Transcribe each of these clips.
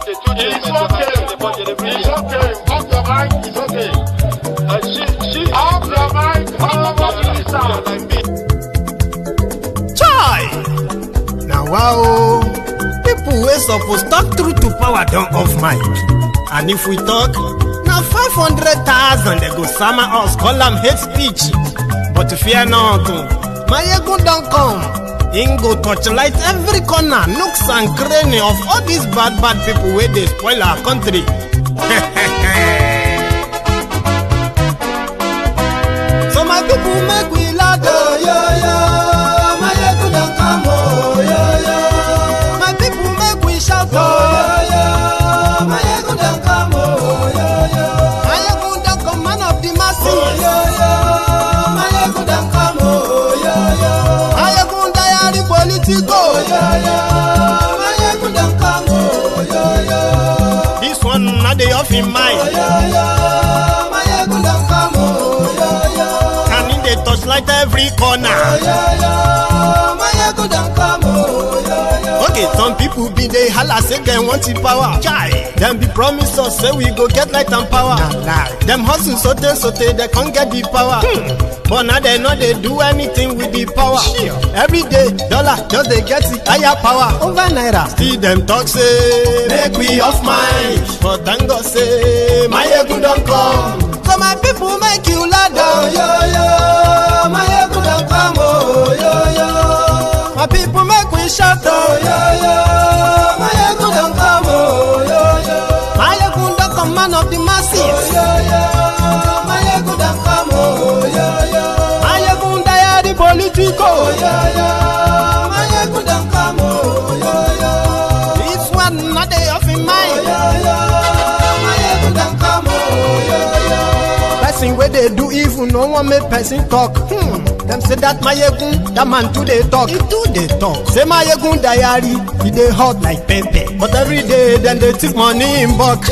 It's okay. It's okay. Off your mic. It's okay. Off your mic. Chai! Now wow, people wey suppose talk truth to power don't off mic. And if we talk, now 500,000 they go summer us, call them hate speech. But fear not, my ego don't come. Ingo torchlight every corner, nooks and cranny of all these bad people where they spoil our country. So my people make we laugh, yo. My ego don't come, yo. My people make we shout, yo. My ego don't come, yo. My ego don't come, man of the masses, yo. My ego don't come, yo. Politico, this one not the off in mind. And in the touchlight every corner. Okay, some people be they holla say they want the power. Chai, them be promise us say we go get light and power. Them hustle sote they can't get the power. But now they know they do anything with the power. Every day, dollar just they get the higher power over naira. Still them talk say make we off mind. But thank God say my ego don't come. So my people make you laugh, yo. My ego don't come, yo. My people make we shout, yo. My ego don't come, yo. My ego don't come, man of the masses, yo. My ego don't come, yo. My ego die the politico, yo. My ego don't come, yo. This one not the off in mind, yo. My ego don't come, yo. Person where they do evil, no one make person talk. Them say that my egun, that man too they talk. He too they talk. Say my egun diary, he they hot like pepper. But every day then they take money in bulk.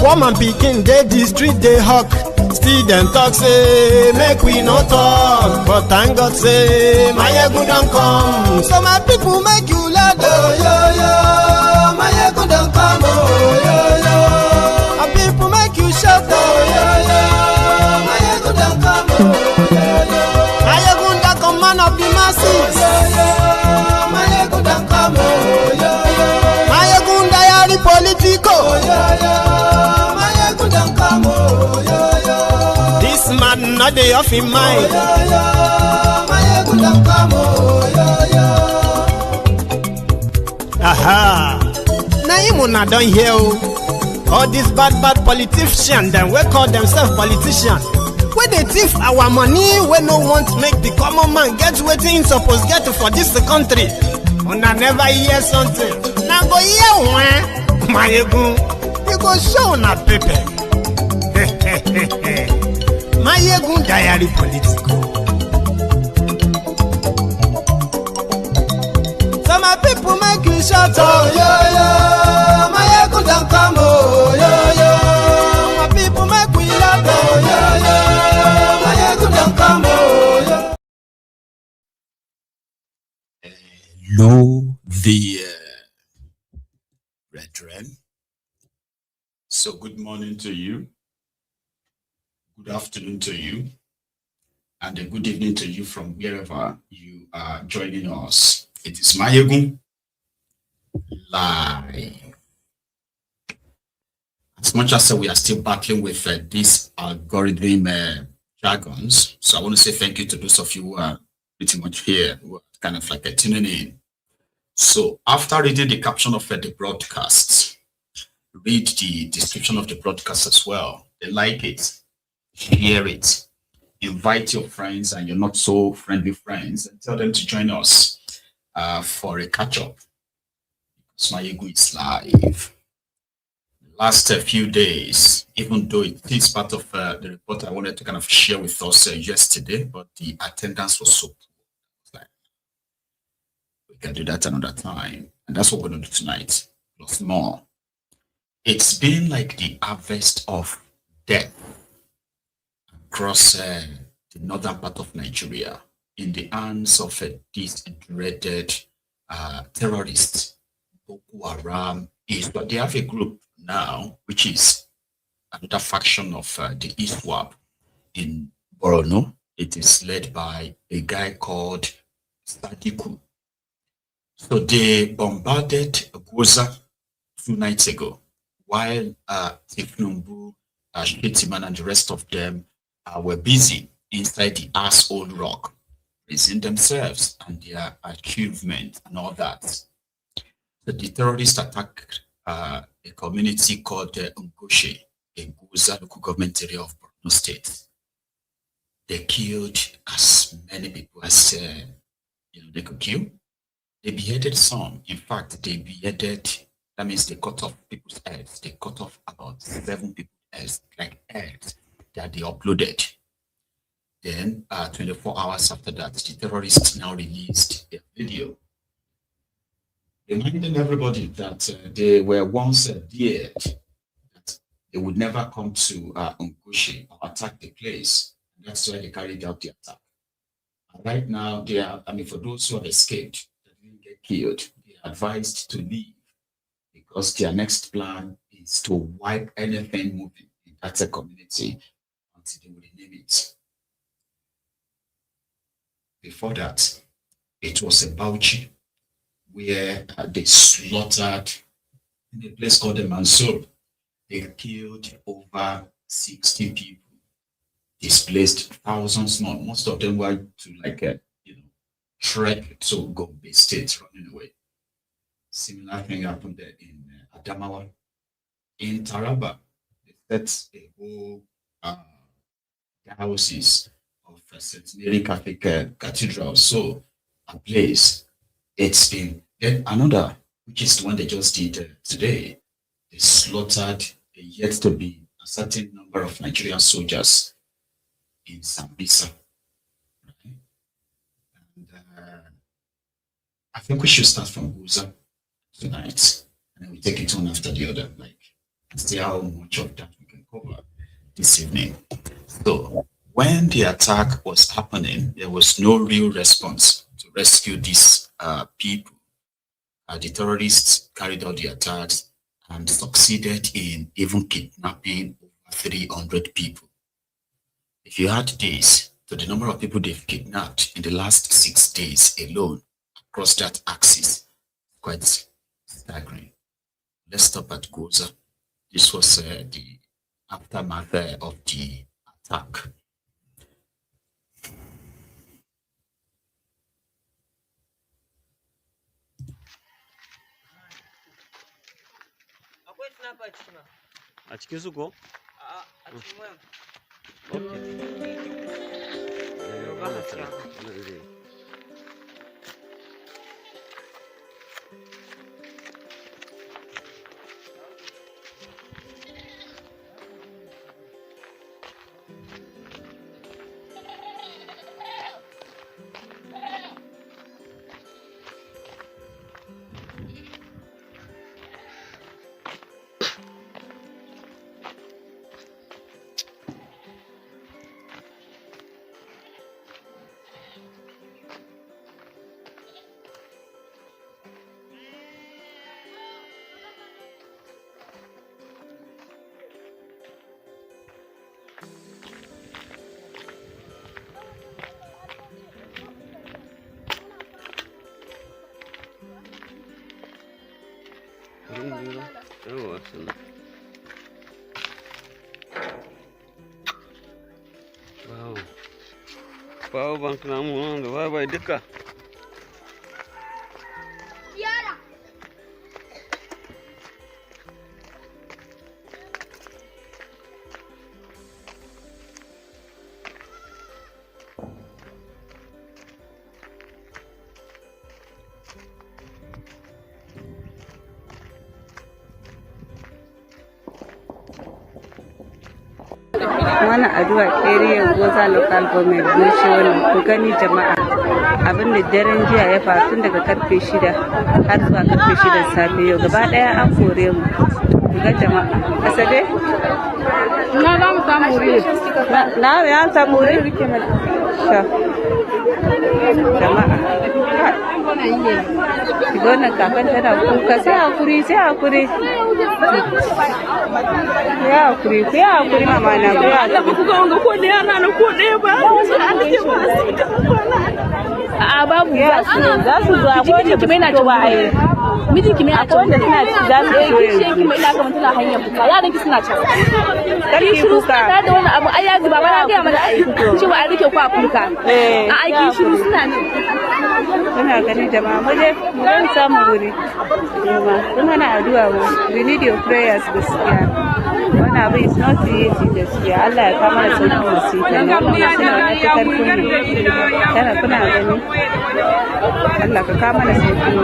Woman picking, they the street they hawk. Still them talk say make we no talk. But thank God say my egun don't come. So my people make you laugh, yo. My egun don't come, yo. My people make you shout, yo. My egun don't come, yo. Man of the masses, my ego don't come, my ego diary politico, my ego don't come, this man not the off in mind, my ego don't come, aha. Now you not done here, all these bad politicians, them we call themselves politicians. Where they thief our money, we no want make the common man get waiting supposed get for this country. And I never hear something. Now go hear one, my ego, you go show na paper. My ego diary political. So my people make you shout, yo. My ego don't come, yo. My people make we laugh, yo. Hello there, brethren. So good morning to you, good afternoon to you, and a good evening to you from wherever you are joining us. It is Mayegun live. As much as we are still battling with this algorithm jargons, so I want to say thank you to those of you who are pretty much here, who are kind of like tuning in. So after reading the caption of the broadcast, read the description of the broadcast as well. They like it, share it, invite your friends and your not so friendly friends and tell them to join us for a catch-up. Because my ego is live. Last few days, even though it is part of the report I wanted to kind of share with us yesterday, but the attendance was so poor. We can do that another time. And that's what we're going to do tonight, plus more. It's been like the harvest of death across the northern part of Nigeria in the hands of this dreaded terrorist, BOKO Haram is that they have a group now, which is another faction of the ISWAP in Borno. It is led by a guy called Sadiku. So they bombarded Gwoza 2 nights ago, while Tinubu, Shetiman, and the rest of them were busy inside the asshole rock, praising themselves and their achievement and all that. So the terrorists attacked a community called Ngoshe, a Gwoza local government area of Borno State. They killed as many people as they could kill. They beheaded some. In fact, they beheaded, that means they cut off people's heads. They cut off about 7 people's heads, like heads that they uploaded. Then 24 hours after that, the terrorists now released a video reminding everybody that they were once dared, that they would never come to Ngoshe or attack the place. And that's why they carried out the attack. And right now, they are, for those who have escaped, that didn't get killed, they are advised to leave because their next plan is to wipe anything moving in that community until they will rename it. Before that, it was a Bauchi where they slaughtered in a place called the Mansour. They killed over 60 people, displaced thousands more. Most of them were to trek to Gombe State, running away. Similar thing happened there in Adamawa. In Taraba, they set a whole houses of St. Mary Catholic Cathedral. So a place, it's been then another, which is the one they just did today. They slaughtered yet to be a certain number of Nigerian soldiers in Sambisa. Right? And I think we should start from Gwoza tonight, and then we take it one after the other, and see how much of that we can cover this evening. So when the attack was happening, there was no real response to rescue these people. The terrorists carried out the attacks and succeeded in even kidnapping over 300 people. If you add this to the number of people they've kidnapped in the last 6 days alone across that axis, quite staggering. Let's stop at Gwoza. This was the aftermath of the attack. A cikin su ko? A cikin wayan. Wow, bank namu da bye duka. Wannan addu'a area Gwoza local government ne shi wannan ku gani jama'a abin da daren jiya ya faru tun daga karfe 6 har zuwa karfe 6 safe yau gaba daya an kore mu ku ga jama'a asabe na za mu samu wuri na ya samu wuri rike mana jama'a wannan kakan tana kuka sai hakuri mama na ku ya Allah ku ga wanga ko da yana na ko ɗaya ba a babu za su zo akwai wanda kuma yana cewa ai miji kimi a cewa wanda suna ci za su zo yanzu kimi ina ga mutuna hanyar kuka yaran ki suna cewa kake kuka da wani abu ai ya zuba ba na ga mana ai cewa an rike ku a kuka a aiki shiru suna ne kuna gani jama'a muje mun samu wuri kuma na addu'a we need your prayers gaskiya wannan abu is not easy gaskiya Allah ya kama da sauƙin wasiƙa ne kuma suna wani ta karfi ne kana kuna gani Allah ka kama da sauƙin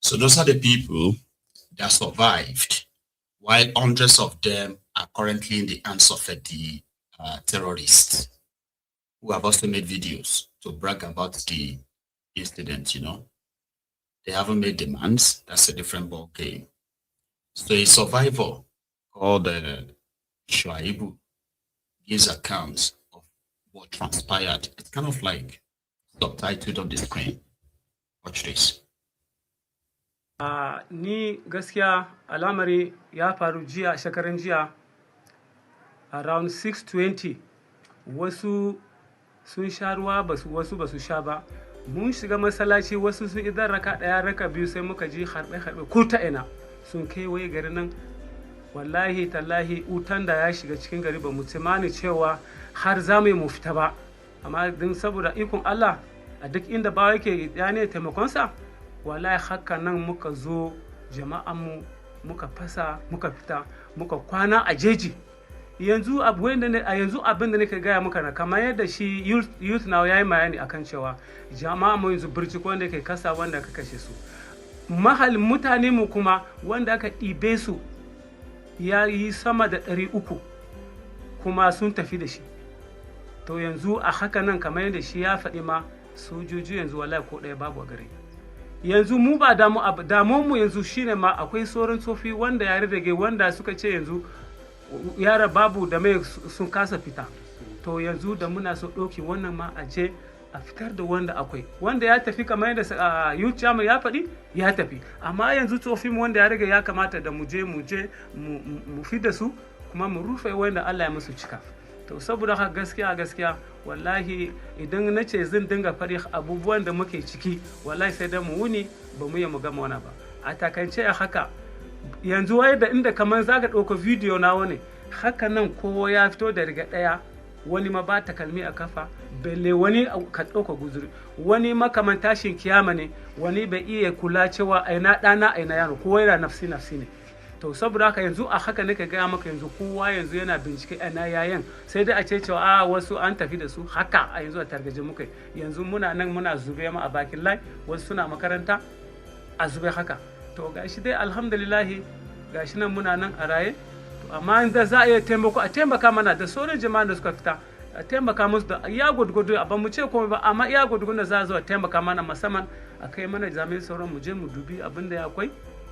So those are the people that survived, while hundreds of them are currently in the hands of the terrorists, who have also made videos to brag about the incident, you know. They haven't made demands. That's a different ball game. So a survivor called Shuaibu gives accounts of what transpired. It's kind of like subtitled on the screen. Watch this. Ni gaskiya al'amari ya faru jiya shekaran jiya around 6:20 wasu sun sha ruwa wasu basu sha ba mun shiga masallaci wasu sun idan raka daya raka biyu sai muka ji harbe ko ta ina sun kai waye garin nan wallahi tallahi utan da ya shiga cikin gari ba mu tsammani cewa har za mu fita ba amma din saboda ikon Allah a duk inda ba yake ya ne taimakon sa wallahi haka nan muka zo jama'an mu muka fasa muka fita muka kwana a jeji yanzu abin da nake gaya muka na kamar yadda shi youth now yayi bayani akan cewa jama'a mu yanzu burci ko wanda yake kasa wanda aka kashe su mahal mutane mu kuma wanda aka ɗibe su ya yi sama da 300 kuma sun tafi da shi to yanzu a haka nan kamar yadda shi ya faɗi ma sojoji yanzu wallahi ko ɗaya babu a gare yanzu mu ba damuwan mu yanzu shine ma akwai sauran tsofi wanda ya rage wanda suka ce yanzu yara babu da mai sun kasa fita to yanzu da muna so ɗauki wannan ma a je a fitar da wanda akwai wanda ya tafi kamar yadda youth chairman ya faɗi ya tafi amma yanzu tsofin wanda ya rage ya kamata da mu je mu fi da su kuma mu rufe wanda Allah ya musu cika to saboda haka gaskiya wallahi idan na ce zan dinga faɗi abubuwan da muke ciki wallahi sai da mu wuni ba mu yi mu gama wani ba a takance a haka yanzu wai da inda kamar zaka ɗauka video na wani haka nan kowa ya fito da riga ɗaya wani ma ba takalmi a kafa belle wani ka ɗauka guzuri wani makaman tashin kiyama ne wani bai iya kula cewa aina ɗana aina yaro kowa yana nafsi ne to saboda haka yanzu a haka nake gaya maka yanzu kowa yanzu yana bincike ana yayan sai dai a ce cewa a wasu an tafi da su haka a yanzu a targaje muka yanzu muna nan muna zube ma a bakin lai wasu suna makaranta a zube haka to gashi dai alhamdulillahi gashi nan muna nan a raye to amma da za a iya taimako a taimaka mana da sauran jama'a da suka fita a taimaka musu da iya gudgudu a ba mu ce komai ba amma iya gudgudu da za a zo a taimaka mana musamman a kai mana jami'in sauran mu je mu dubi abin da ya akwai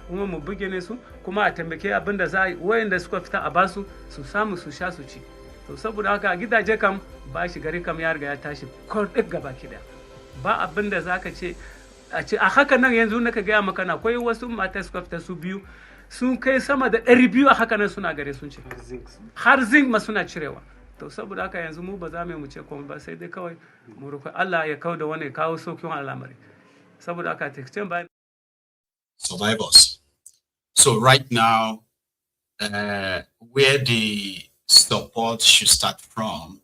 kuma mu buge ne su kuma a taimake abin da za a yi wayanda suka fita a basu su samu su sha su ci to saboda haka gidaje kam ba shi gari kam ya riga ya tashi duk gaba kida ba abin da za ka ce a haka nan yanzu naka gaya maka na akwai wasu mata suka fita su biyu sun kai sama da 200 a haka nan suna gare sun ce har zinc ma suna cirewa to saboda haka yanzu mu ba za mu ce komai ba sai dai kawai mu roƙi Allah ya kawo da wani kawo saukin al'amari saboda haka take bayan survivors. So right now, where the support should start from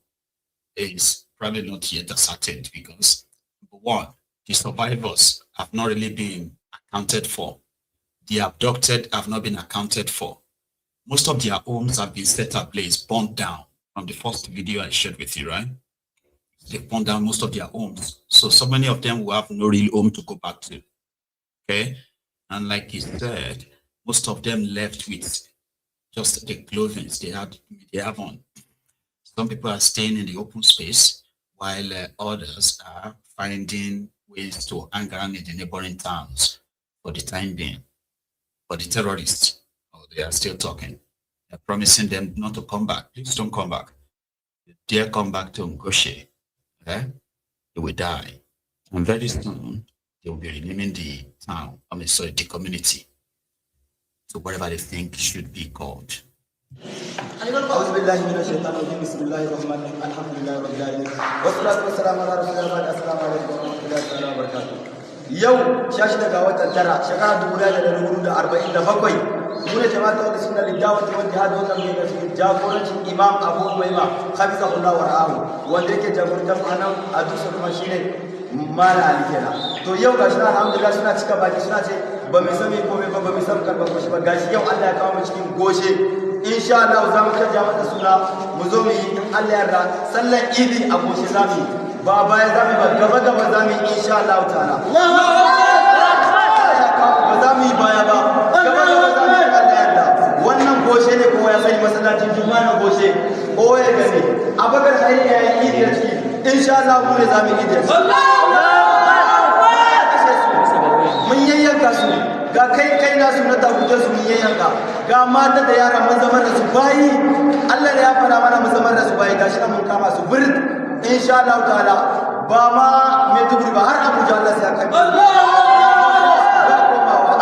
is probably not yet ascertained because, number one, the survivors have not really been accounted for. The abducted have not been accounted for. Most of their homes have been set ablaze, burned down from the first video I shared with you, right? They burned down most of their homes. So many of them will have no real home to go back to, okay? And like he said, most of them left with just the clothing they have on. Some people are staying in the open space, while others are finding ways to hang around in the neighboring towns for the time being. But the terrorists, they are still talking. They're promising them not to come back. Please don't come back. dare come back to Ngoshe, they will die. And very soon, they will be renaming the town, sorry, the community, to whatever they think should be called. أعوذ بالله من الشيطان الرجيم بسم الله الرحمن الرحيم الحمد لله رب العالمين والصلاة والسلام على رسول الله السلام عليكم ورحمة الله تعالى وبركاته يوم شاشة قوات ترى شكرا دولة للرجل 47 من جماعة السنة للدعوة والجهاد والتبليغ في جابورة إمام أبو أميمة حفظه الله ورعاه وذلك جابورة أنا أدوس المشين ما لا علينا تو يوم قشنا الحمد لله سنة كبا قشنا بمسامي كومي بمسام كبا قش بقاش يوم الله كام مشكين غوشة إن شاء الله زمان كجامعة السنة مزومي الله يرى سلا إيدي أبو شزامي بابا يزامي بقبا زامي إن شاء الله تعالى بزامي بايا با قبا زامي الله يرى wannan goshe ne kowa ya sani masallacin juma'a na goshe kowa ya gani abakar hari ya yi idi a ciki insha Allah mu ne zamu idi a ciki mun yayyanka su ga kai nasu na tabuje su mun yayyanka ga mata da yara mun zama da su bayi Allah ne ya fara mana mun zama da su bayi gashi nan mun kama su bir insha Allah ta'ala ba ma me duburi ba har Abuja Allah sai ya kai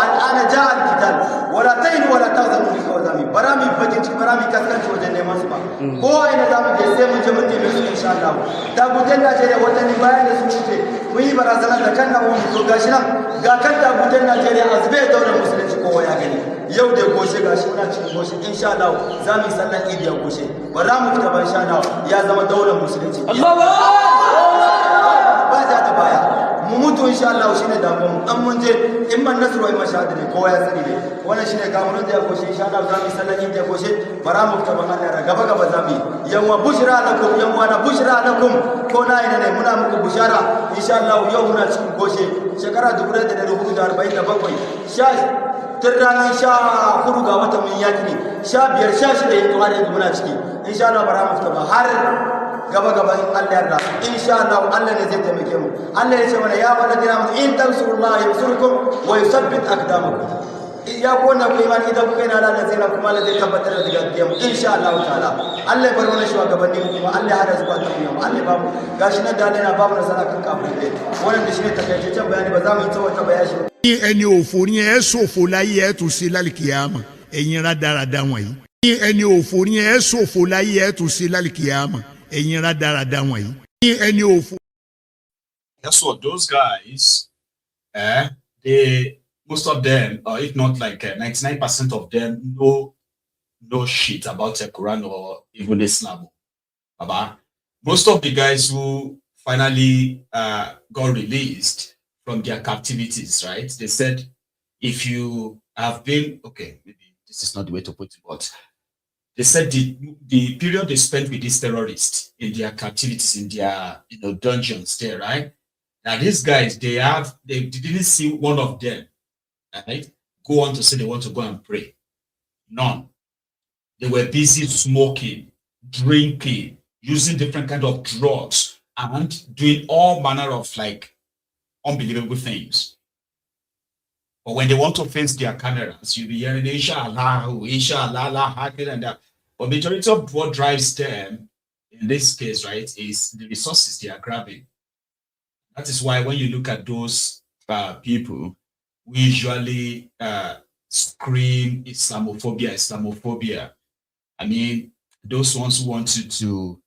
al'ana ja'a al-qital wala tayin wala tahzanu li kawzami barami bakin ci barami kaskanci wajen neman su ba ko ina zamu je sai mun je mun neme su insha Allah tabutan Najeriya watanni bayan da su wuce mun yi barazana da kan nan mun zo gashi nan ga kan tabutan Najeriya azbe daular musulunci kowa ya gani yau da goshe gashi muna cikin goshe insha Allah za mu yi sallar idi a goshe ba za mu fita ba insha Allah ya zama daular musulunci Allahu ba za ta baya mu mutu insha Allah shine damuwar mu an mun je in man nasru wa mashahada ne kowa ya sani ne wannan shine kamurin da ya goshe insha Allah za mu yi sallar idi a goshe bara mu fita ba Allah gaba za mu yi yanwa bushra lakum yanwa na bushra lakum ko na ina ne muna muku bushara insha Allah yau muna cikin goshe shekara 1447 tun ranar 14 ga watan mun yaki ne 15 16 yanzu har yanzu muna ciki insha Allah bara mu fita ba har gaba in Allah yarda insha Allah Allah ne zai taimake mu Allah ya ce mana ya wala dina mu in tansurullahi yansurkum wa yuthabbit aqdamakum ya ko na ku imani idan kuka yana da zai kuma Allah zai tabbatar da daga mu insha Allah ta'ala Allah ya bar mana shugabanni mu kuma Allah ya hada zuwa ta mu Allah ba mu gashi nan da Allah na ba mu nasara kan kafin dai wannan da shine takaitaccen bayani ba za mu yi tsawata bayani ẹni òfò ni ẹ ṣòfò láyé ẹ tún sí lálìkìyàmà ẹ̀yin rádaràda wọ̀nyí ẹni òfò ni ẹ ṣòfò láyé ẹ tún sí lálìkìyàmà ẹ̀yin rádaràda wọ̀nyí ẹni òfò. Guess what? Those guys, they most of them, or if not like 99% of them, know shit about the Quran or even Islam. Most of the guys who finally got released from their captivities, right? They said, if you have been, okay, maybe this is not the way to put it, but they said the period they spent with these terrorists in their captivities, in their dungeons there, right? Now these guys, they didn't see one of them, right, go on to say they want to go and pray. None. They were busy smoking, drinking, using different kind of drugs, and doing all manner of like unbelievable things. But when they want to face their cameras, you'll be hearing inshallah, inshallah, and that. But majority of what drives them in this case, right, is the resources they are grabbing. That is why when you look at those people, we usually scream Islamophobia. I mean, those ones who wanted to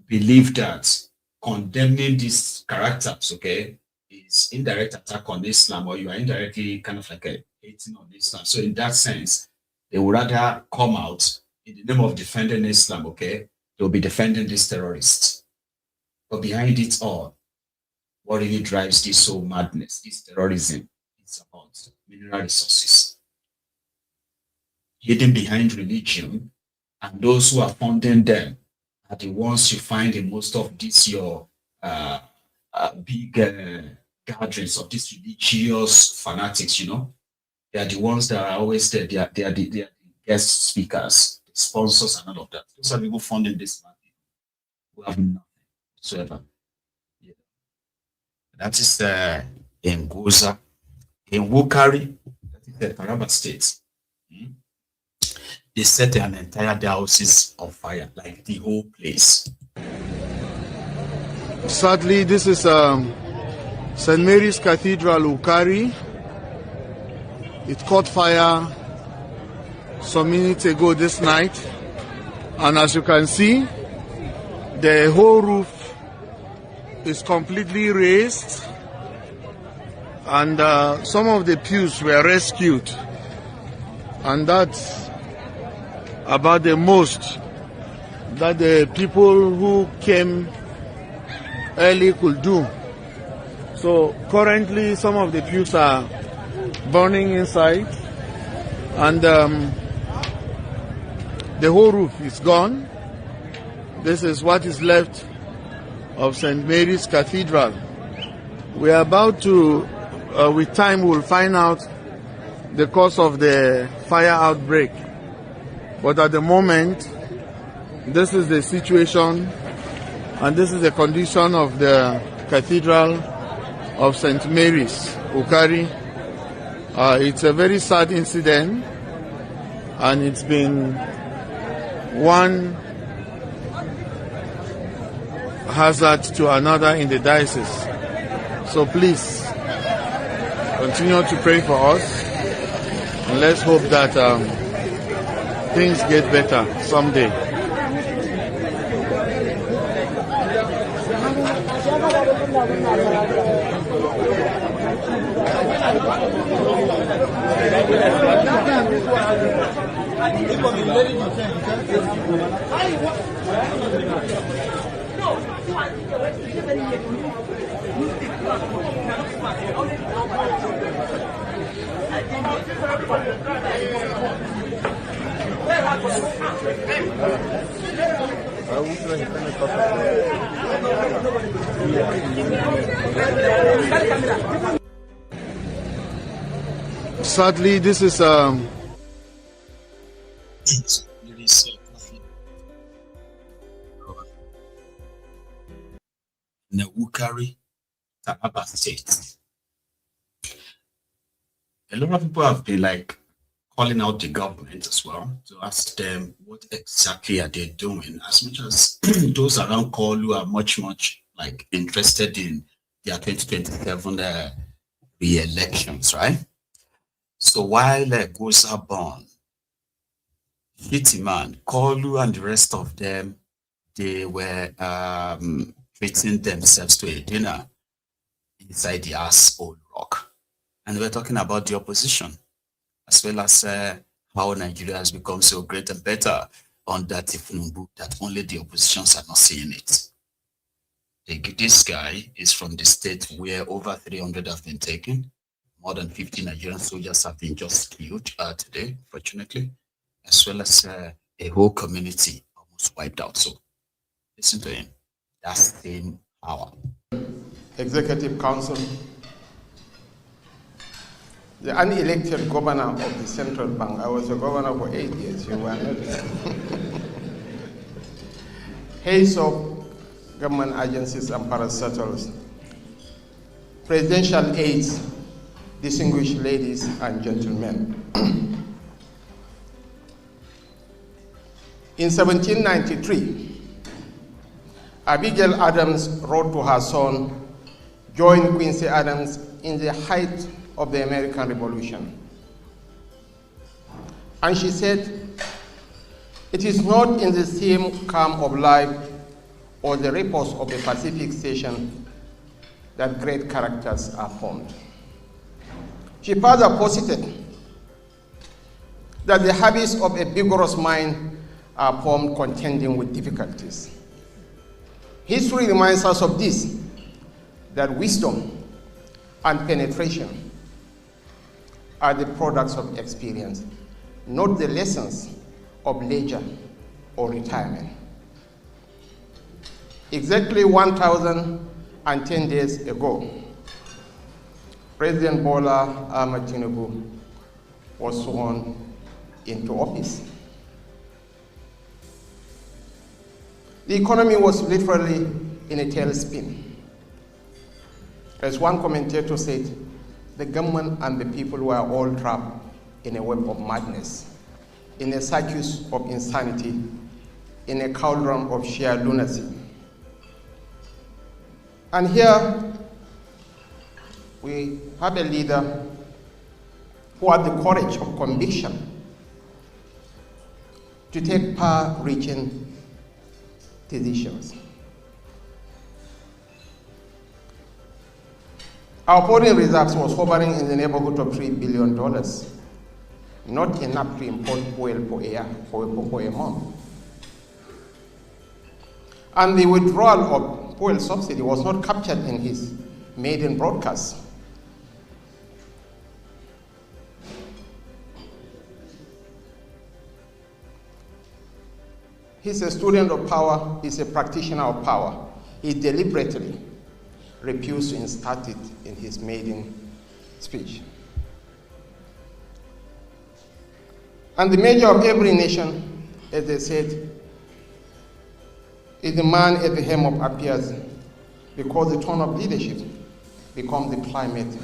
believe that condemning these characters, okay, is indirect attack on Islam, or you are indirectly kind of like hating on Islam. So in that sense, they would rather come out in the name of defending Islam, okay? They'll be defending these terrorists. But behind it all, what really drives this whole madness, this terrorism, it's about mineral resources. Hidden behind religion, and those who are funding them are the ones you find in most of these your big gatherings of these religious fanatics, They are the ones that are always there. They are the guest speakers, the sponsors, and all of that. Those are people funding this man who have nothing whatsoever. Yeah. That is in Gwoza, in Wukari, that is the Taraba state. they set an entire diocese on fire, like the whole place. Sadly, this is St. Mary's Cathedral, Wukari. It caught fire some minutes ago this night, and as you can see, the whole roof is completely raised, and some of the pews were rescued, and that's about the most that the people who came early could do. So currently some of the pews are burning inside, and the whole roof is gone. This is what is left of St. Mary's Cathedral. We are about to, with time, we'll find out the cause of the fire outbreak. But at the moment, this is the situation, and this is the condition of the Cathedral of St. Mary's, Wukari. It's a very sad incident, and it's been one hazard to another in the diocese. So please continue to pray for us, and let's hope that things get better someday. Sadly, this is in the Wukari, Taraba State. A lot of people have been like calling out the government as well to ask them what exactly are they doing, as much as those around Kolu are much like interested in their 2027 re-elections, right? So while Gwoza born, Hitman, Kolu and the rest of them, they were treating themselves to a dinner inside the ass old rock. And we're talking about the opposition, as well as how Nigeria has become so great and better under Tinubu that only the oppositions are not seeing it. This guy is from the state where over 300 have been taken. More than 50 Nigerian soldiers have been just killed today, fortunately, as well as a whole community almost wiped out. So listen to him. That's the same power. Executive Council, the unelected governor of the central bank. I was a governor for 8 years. You were not. Heads of government agencies and parastatals, presidential aides, distinguished ladies and gentlemen. In 1793, Abigail Adams wrote to her son, joined Quincy Adams in the height of the American Revolution. And she said, it is not in the same calm of life or the repose of a Pacific station that great characters are formed. She further posited that the habits of a vigorous mind are formed contending with difficulties. History reminds us of this, that wisdom and penetration are the products of experience, not the lessons of leisure or retirement. Exactly 1,010 days ago, President Bwala Tinubu was sworn into office. The economy was literally in a tailspin. As one commentator said, the government and the people were all trapped in a web of madness, in a circus of insanity, in a cauldron of sheer lunacy. And here we have a leader who had the courage of conviction to take far-reaching decisions. Our foreign reserves was hovering in the neighborhood of $3 billion, not enough to import fuel for a month. And the withdrawal of fuel subsidy was not captured in his maiden broadcast. He's a student of power, he's a practitioner of power. He deliberately refused to insert it in his maiden speech. And the measure of every nation, as they said, is the man at the helm of affairs, because the tone of leadership becomes the climate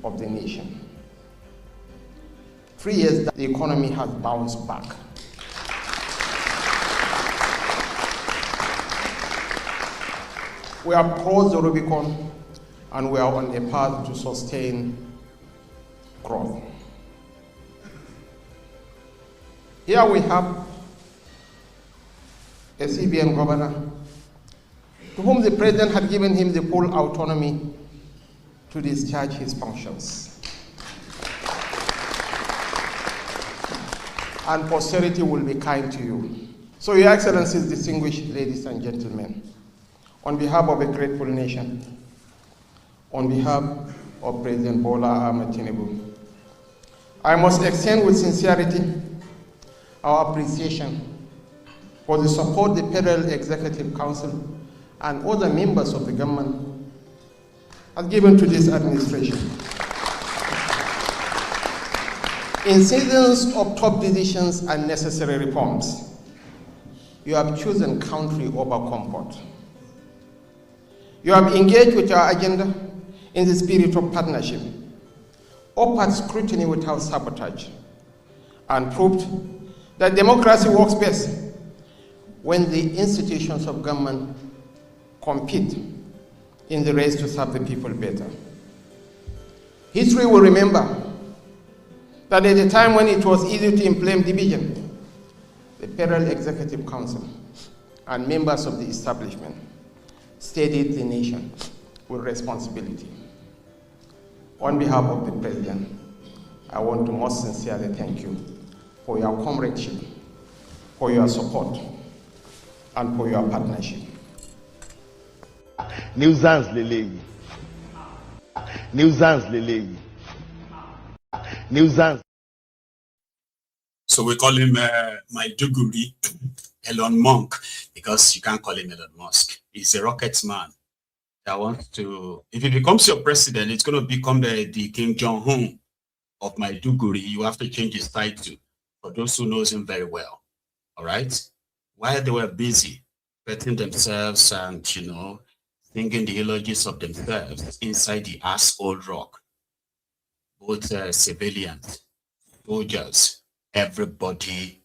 of the nation. 3 years, the economy has bounced back. We have crossed the Rubicon and we are on a path to sustain growth. Here we have a CBN governor to whom the president had given him the full autonomy to discharge his functions. And posterity will be kind to you. So, Your Excellencies, distinguished ladies and gentlemen, on behalf of a grateful nation, on behalf of President Bola Tinubu, I must extend with sincerity our appreciation for the support the Federal Executive Council and other members of the government have given to this administration. In seasons of tough decisions and necessary reforms, you have chosen country over comfort. You have engaged with our agenda in the spirit of partnership, offered scrutiny without sabotage, and proved that democracy works best when the institutions of government compete in the race to serve the people better. History will remember that at a time when it was easy to inflame division, the Federal Executive Council and members of the establishment steadied the nation with responsibility. On behalf of the President, I want to most sincerely thank you for your comradeship, for your support, and for your partnership. Nuisance Lele. Nuisance Lele. Nuisance. So we call him Maiduguri Elon Musk, because you can't call him Elon Musk. He's a rocket man that wants to, if he becomes your president, it's going to become the King Jong-un of Maiduguri. You have to change his title for those who knows him very well. All right? While they were busy betting themselves and, singing the eulogies of themselves inside the asshole rock, both civilians, soldiers, everybody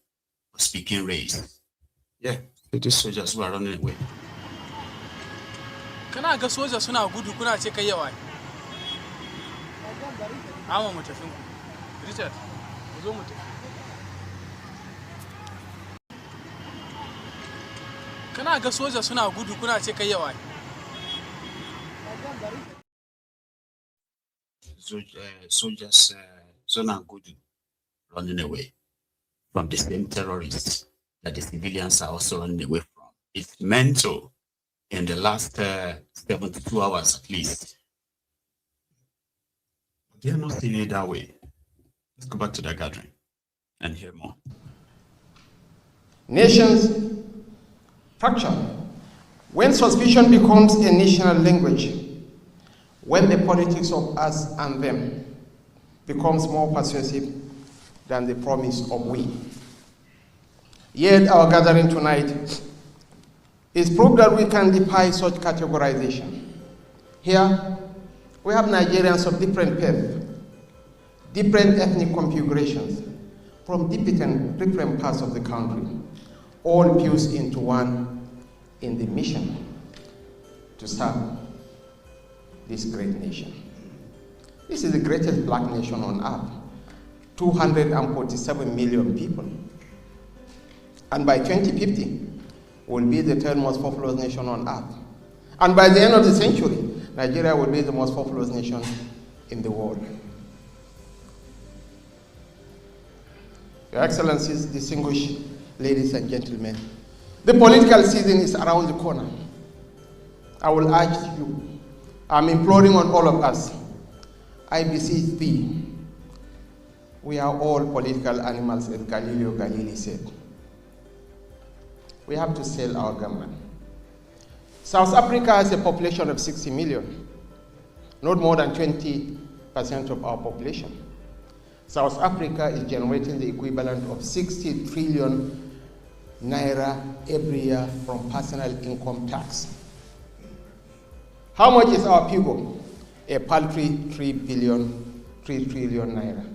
was speaking race. Yeah, these soldiers were running away. Kana ga soja suna gudu kuna ce kai yawa. Amma mu tafi. Richard, ku zo mu tafi. Kana ga soja suna gudu kuna ce kai yawa. Soldiers suna gudu running away from the same terrorists that the civilians are also running away from. It's mental. In the last 72 hours at least. They are not seeing it that way. Let's go back to the gathering and hear more. Nations fracture when suspicion becomes a national language, when the politics of us and them becomes more persuasive than the promise of we. Yet our gathering tonight is proof that we can defy such categorization. Here, we have Nigerians of different faith, different ethnic configurations, from different parts of the country, all fused into one in the mission to serve this great nation. This is the greatest black nation on earth, 247 million people. And by 2050, will be the third most populous nation on earth. And by the end of the century, Nigeria will be the most populous nation in the world. Your Excellencies, distinguished ladies and gentlemen, the political season is around the corner. I will urge you, I'm imploring on all of us, I beseech thee, we are all political animals, as Galileo Galilei said. We have to sell our government. South Africa has a population of 60 million, not more than 20% of our population. South Africa is generating the equivalent of 60 trillion naira every year from personal income tax. How much is our PIGO? A paltry 3 trillion naira.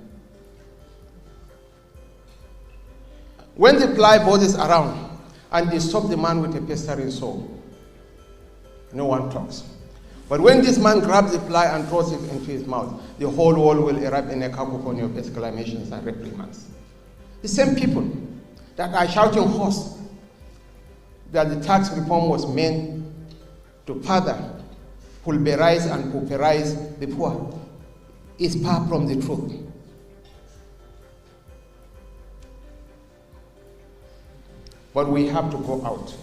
When the fly buzzes around and they stop the man with a pestering sore, no one talks. But when this man grabs the fly and throws it into his mouth, the whole world will erupt in a cacophony of exclamations and reprimands. The same people that are shouting hoarse that the tax reform was meant to further pulverize and pauperize the poor is far from the truth. But we have to go out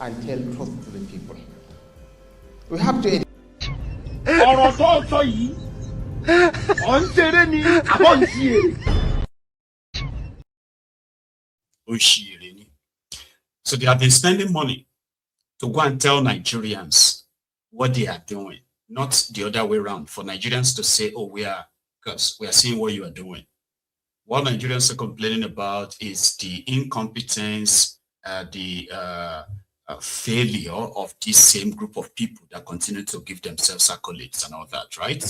and tell truth to the people. We have to. So they have been spending money to go and tell Nigerians what they are doing, not the other way around, for Nigerians to say, oh, we are seeing what you are doing. What Nigerians are complaining about is the incompetence, the failure of this same group of people that continue to give themselves accolades and all that, right?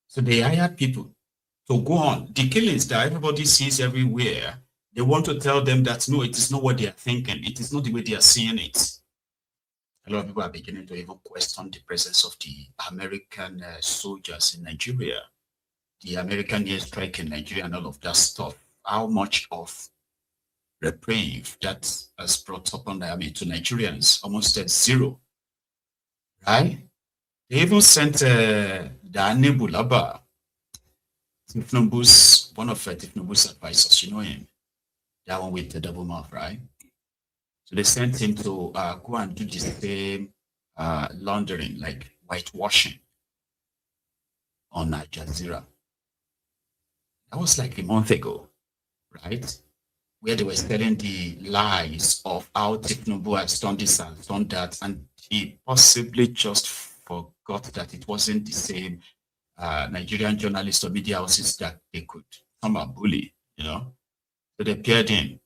So they hired people to go on. The killings that everybody sees everywhere, they want to tell them that, no, it is not what they are thinking. It is not the way they are seeing it. A lot of people are beginning to even question the presence of the American soldiers in Nigeria, the American airstrike in Nigeria and all of that stuff. How much of reprieve that has brought upon to Nigerians, almost at zero, right? They even sent Dani Bulaba, Tinubu's, one of Tinubu's advisors, you know him, that one with the double mouth, right? So they sent him to go and do the same laundering, like whitewashing on Jazeera. That was like a month ago, right? Where they were telling the lies of how Tinubu has done this and done that, and he possibly just forgot that it wasn't the same Nigerian journalists or media houses that they could somehow bully, you know. So they paired him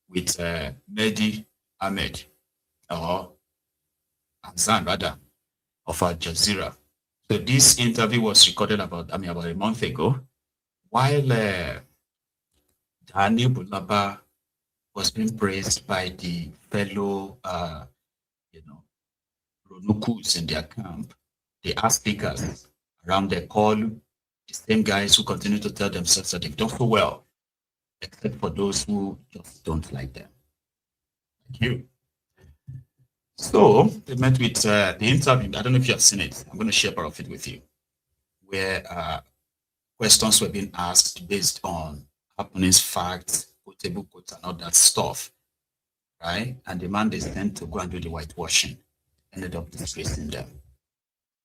with Medhi Hasan, or Hasan rather, of Jazeera. So this interview was recorded about a month ago, while Dani Bulaba was being praised by the fellow, Ronukus in their camp. They asked speakers around their call, the same guys who continue to tell themselves that they've done so well, except for those who just don't like them. Thank you. So they met with the interview. I don't know if you have seen it. I'm going to share part of it with you, where questions were being asked based on happenings, facts, quotable quotes, and all that stuff, right? And the man they sent to go and do the whitewashing ended up disgracing them,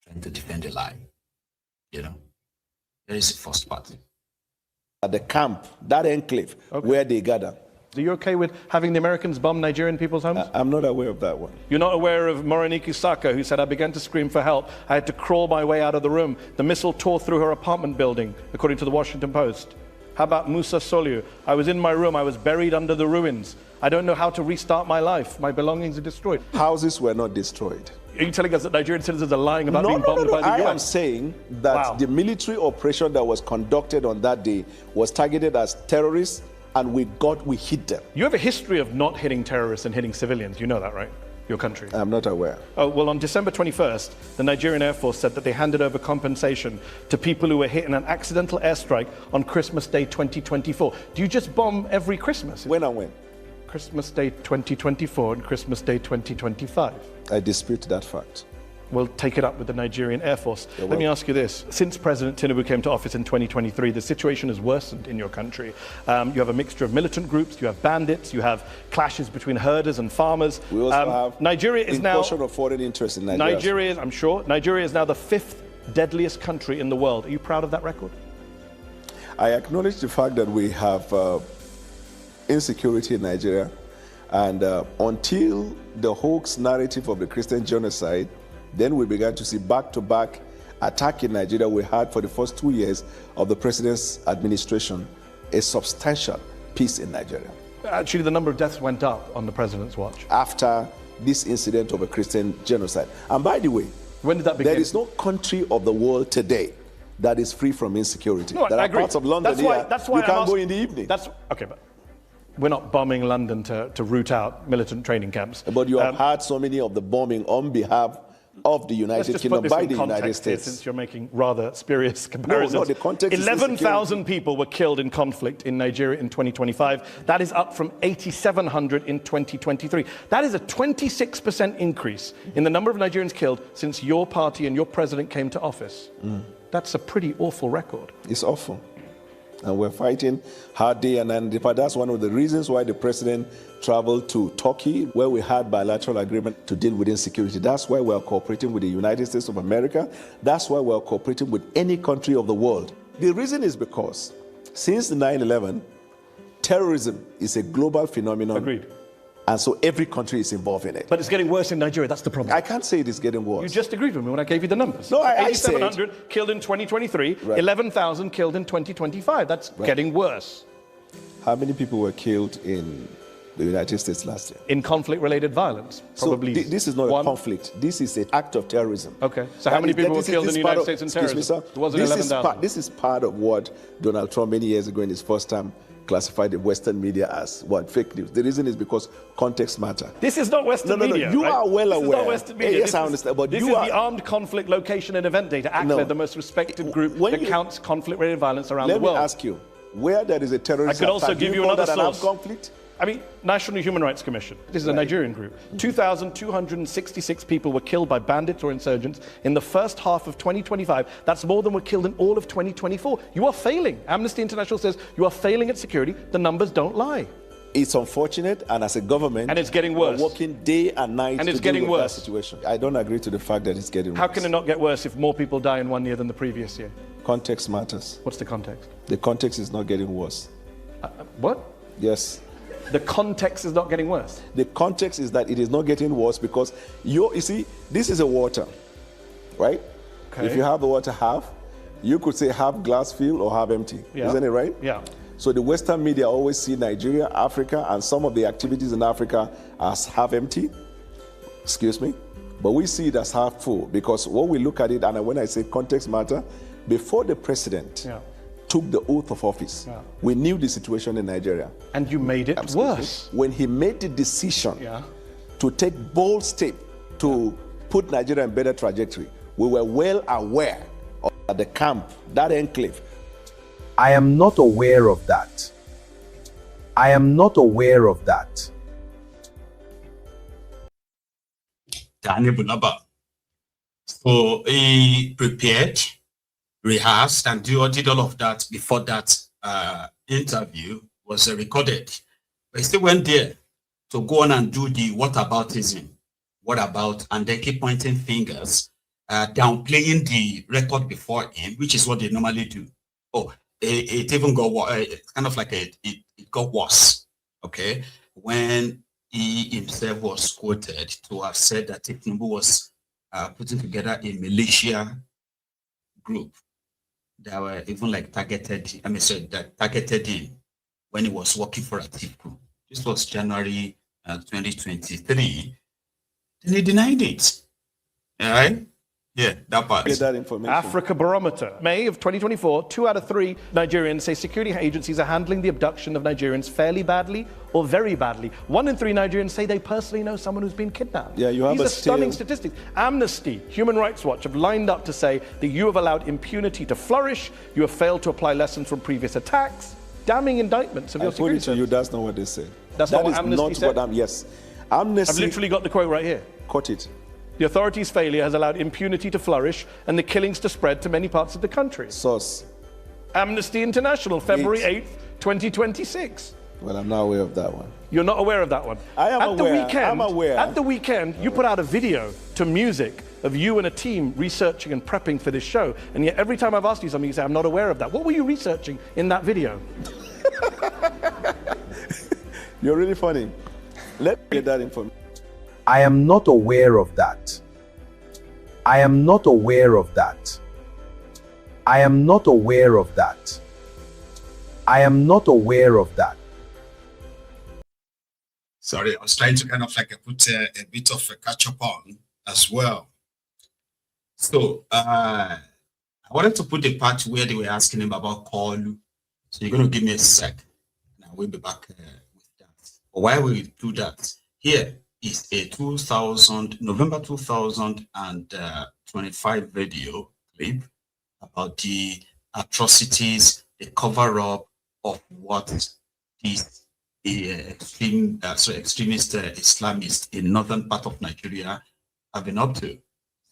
trying to defend the lie. You know, there is the first part. At the camp, that enclave, where they gather. Are you okay with having the Americans bomb Nigerian people's homes? I'm not aware of that one. You're not aware of Moroniki Saka, who said, I began to scream for help. I had to crawl my way out of the room. The missile tore through her apartment building, according to the Washington Post. How about Musa Soliu? I was in my room. I was buried under the ruins. I don't know how to restart my life. My belongings are destroyed. Houses were not destroyed. Are you telling us that Nigerian citizens are lying about being bombed by the US? I am saying that the military operation that was conducted on that day was targeted as terrorist and we hit them. You have a history of not hitting terrorists and hitting civilians. You know that, right? Your country. I'm not aware. Oh, well, on December 21st, the Nigerian Air Force said that they handed over compensation to people who were hit in an accidental airstrike on Christmas Day 2024. Do you just bomb every Christmas? When and when? Christmas Day 2024 and Christmas Day 2025. I dispute that fact. We'll take it up with the Nigerian Air Force. Let me ask you this. Since President Tinubu came to office in 2023, the situation has worsened in your country. You have a mixture of militant groups, you have bandits, you have clashes between herders and farmers. We also have Nigeria is now of foreign interest in Nigeria. I'm sure. Nigeria is now the 5th deadliest country in the world. Are you proud of that record? I acknowledge the fact that we have insecurity in Nigeria, and until the hoax narrative of the Christian genocide, then we began to see back-to-back attack in Nigeria. We had for the first 2 years of the president's administration a substantial peace in Nigeria. Actually, the number of deaths went up on the president's watch. After this incident of a Christian genocide. And by the way, when did that begin? There is no country of the world today that is free from insecurity. No, there I are agree. parts of London that's why you can't go in the evening. Okay, but we're not bombing London to root out militant training camps. But you have had so many of the bombing on behalf of the United Kingdom by the United States. Since you're making rather spurious comparisons. No, the context 11,000 people were killed in conflict in Nigeria in 2025. That is up from 8,700 in 2023. That is a 26% increase in the number of Nigerians killed since your party and your president came to office. That's a pretty awful record. It's awful. And we're fighting hard day and night. But that's one of the reasons why the president traveled to Turkey, where we had bilateral agreement to deal with insecurity. That's why we're cooperating with the United States of America. That's why we're cooperating with any country of the world. The reason is because since 9/11, terrorism is a global phenomenon. Agreed. And so every country is involved in it. But it's getting worse in Nigeria, that's the problem. I can't say it is getting worse. You just agreed with me when I gave you the numbers. No, I 8,700 killed in 2023, Right. 11,000 killed in 2025. That's getting worse. How many people were killed in the United States last year? In conflict-related violence, probably. So this is not a conflict. This is an act of terrorism. Okay. So how many people were killed in the United States in terrorism? Excuse me, sir. It wasn't 11,000. This is part of what Donald Trump many years ago in his first term classified the Western media as what? Fake news. The reason is because context matter. This is not Western media. You right? are well aware. This is not Western media. Yes, I understand. But this is the armed conflict location and event data. ACLED, the most respected group that counts conflict-related violence around the world. Let me ask you, where there is a terrorist I could also attack, give you another source. Conflict? I mean, National Human Rights Commission. This is a Nigerian group. 2,266 people were killed by bandits or insurgents in the first half of 2025. That's more than were killed in all of 2024. You are failing. Amnesty International says you are failing at security. The numbers don't lie. It's unfortunate, and as a government, and it's getting worse. We're working day and night and it's to getting deal with worse. that situation. I don't agree to the fact that it's getting worse. How can it not get worse if more people die in 1 year than the previous year? Context matters. What's the context? The context is not getting worse. What? Yes. The context is not getting worse. The context is that it is not getting worse because you see, this is a water, right? Okay. If you have the water half, you could say half glass filled or half empty. Yeah. Isn't it right? Yeah. So the Western media always see Nigeria, Africa, and some of the activities in Africa as half empty. Excuse me. But we see it as half full because when we look at it, and when I say context matter, before the president took the oath of office, we knew the situation in Nigeria. And you made it worse. When he made the decision to take bold step to put Nigeria in better trajectory, we were well aware of the camp, that enclave. I am not aware of that. I am not aware of that. So he prepared, rehearsed, and did all of that before that interview was recorded. But he still went there to go on and do the whataboutism. What about? And they keep pointing fingers, downplaying the record before him, which is what they normally do. Oh, it even got kind of like it got worse. Okay, when he himself was quoted to have said that Tinubu was putting together a militia group that were even like targeted him when he was working for Atiku. This was January 2023. And he denied it. All right? Yeah, that part. Get that information. Africa Barometer. May of 2024, 2 out of 3 Nigerians say security agencies are handling the abduction of Nigerians fairly badly or very badly. 1 in 3 Nigerians say they personally know someone who's been kidnapped. Yeah, you have These are stunning statistics. Amnesty, Human Rights Watch have lined up to say that you have allowed impunity to flourish, you have failed to apply lessons from previous attacks, damning indictments of your security service. I put it to you, that's not what they say. That's not what Amnesty said? Yes. Amnesty... I've literally got the quote right here. Quote it. The authorities' failure has allowed impunity to flourish and the killings to spread to many parts of the country. Source. Amnesty International, February 8th, 2026. Well, I'm not aware of that one. You're not aware of that one? I am aware. I'm aware. At the weekend, you put out a video to music of you and a team researching and prepping for this show. And yet every time I've asked you something, you say, I'm not aware of that. What were you researching in that video? You're really funny. Let me get that information. I am not aware of that. I am not aware of that. I am not aware of that. I am not aware of that. Sorry, I was trying to kind of like put a bit of a catch up on as well. So I wanted to put the part where they were asking him about Kolu. So you're going to give me a sec. And I will be back with that. But while we do that, here is a November 2025 video clip about the atrocities, the cover-up of what these extremist Islamists in northern part of Nigeria have been up to.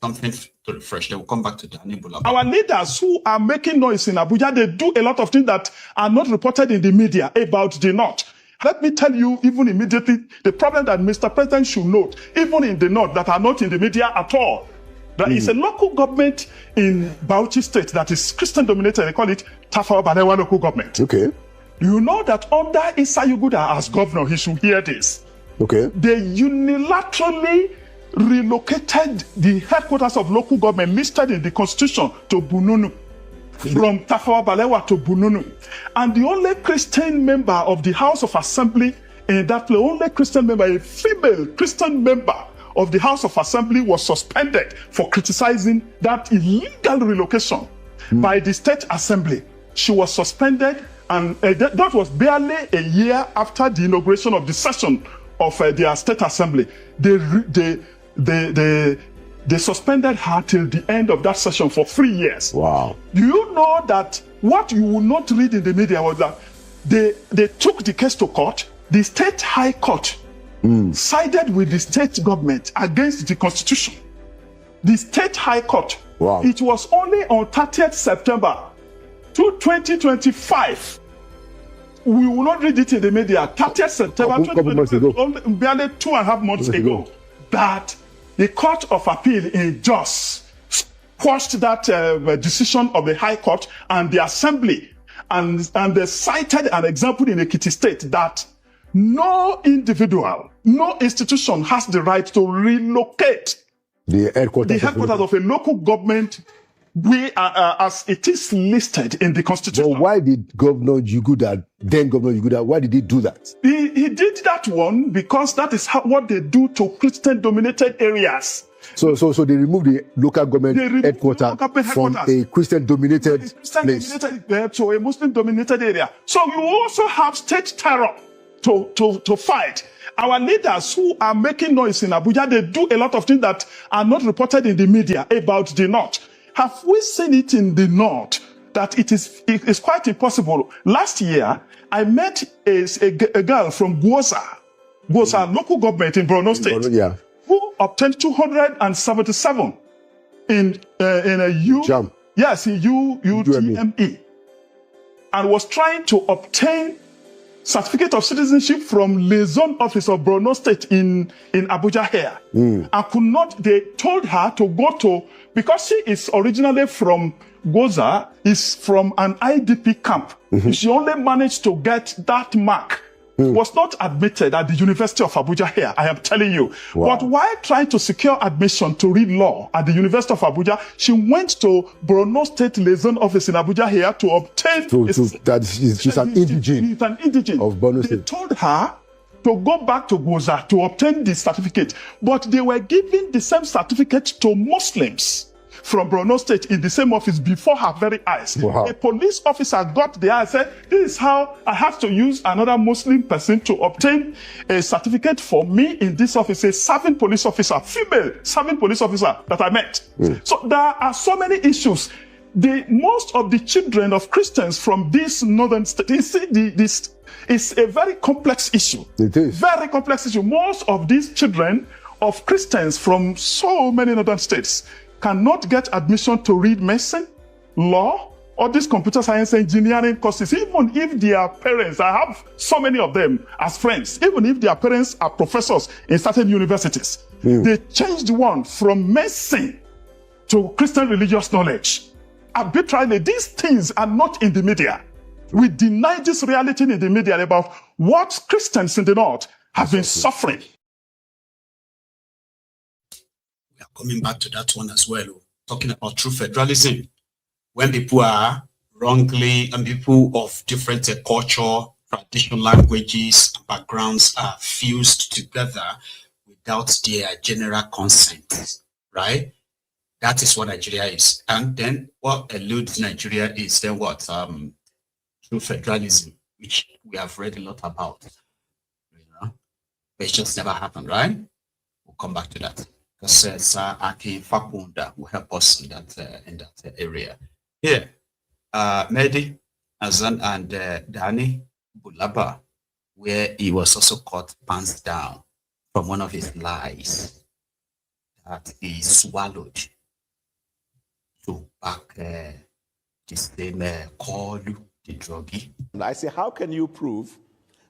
Something to refresh. They will come back to Danny Bula. Our leaders who are making noise in Abuja, they do a lot of things that are not reported in the media about the North. Let me tell you, even immediately, the problem that Mr. President should note, even in the North, that are not in the media at all. There is a local government in Bauchi State that is Christian-dominated. They call it Tafawa Balewa local government. Okay. You know that under Issa Yuguda as governor, he should hear this. Okay. They unilaterally relocated the headquarters of local government listed in the constitution to Bununu. From Tafawa Balewa to Bununu. And the only Christian member of the House of Assembly in that place, only Christian member, a female Christian member of the House of Assembly was suspended for criticizing that illegal relocation by the State Assembly. She was suspended, and that was barely a year after the inauguration of the session of their State Assembly. They suspended her till the end of that session for 3 years. Wow. Do you know that what you will not read in the media was that they took the case to court, the State High Court sided with the state government against the Constitution. The State High Court. Wow. It was only on 30th September 2025. We will not read it in the media. 30th September 2025, barely 2.5 months ago, that the Court of Appeal in Jos quashed that decision of the High Court and the Assembly, and they cited an example in Ekiti State that no individual, no institution has the right to relocate the headquarters of a local government as it is listed in the Constitution. But why did Governor Yuguda, then Governor Yuguda, why did he do that? He did that one because that is what they do to Christian-dominated areas. So they removed the local government headquarters from a Christian-dominated place. To a Muslim-dominated area. So you also have state terror to fight. Our leaders who are making noise in Abuja, they do a lot of things that are not reported in the media about the North. Have we seen it in the North that it is quite impossible? Last year, I met a girl from Gwoza, local government in Borno State, who obtained 277 in a UTME, and was trying to obtain certificate of citizenship from liaison office of Borno State in Abuja here. And could not, they told her to go to, because she is originally from Gwoza, is from an IDP camp. She only managed to get that mark. Was not admitted at the University of Abuja here, I am telling you. Wow. But while trying to secure admission to read law at the University of Abuja, she went to Borno State Liaison Office in Abuja here to obtain... She's an indigene of Borno State. They told her to go back to Gwoza to obtain the certificate, but they were giving the same certificate to Muslims. from Borno State in the same office before her very eyes. Wow. A police officer got there and said, this is how I have to use another Muslim person to obtain a certificate for me in this office, a serving police officer, female serving police officer that I met. So there are so many issues. Most of the children of Christians from this northern state, you see, this is a very complex issue. It is. Very complex issue. Most of these children of Christians from so many northern states cannot get admission to read medicine, law, or these computer science engineering courses, even if their parents, I have so many of them as friends, even if their parents are professors in certain universities, they changed one from medicine to Christian religious knowledge. Arbitrarily, these things are not in the media. We deny this reality in the media about what Christians in the North have been suffering. We are coming back to that one as well, talking about true federalism. When people are wrongly, and people of different culture, traditional languages, backgrounds are fused together without their general consent, right? That is what Nigeria is. And then what eludes Nigeria is then what? True federalism, which we have read a lot about. You know? But it just never happened, right? We'll come back to that. Because Sir Aki Fapohunda will help us in that area. Here, Medhi Hasan and Dani Bulaba, where he was also caught pants down from one of his lies that he swallowed to back the same call the druggie. And I say, how can you prove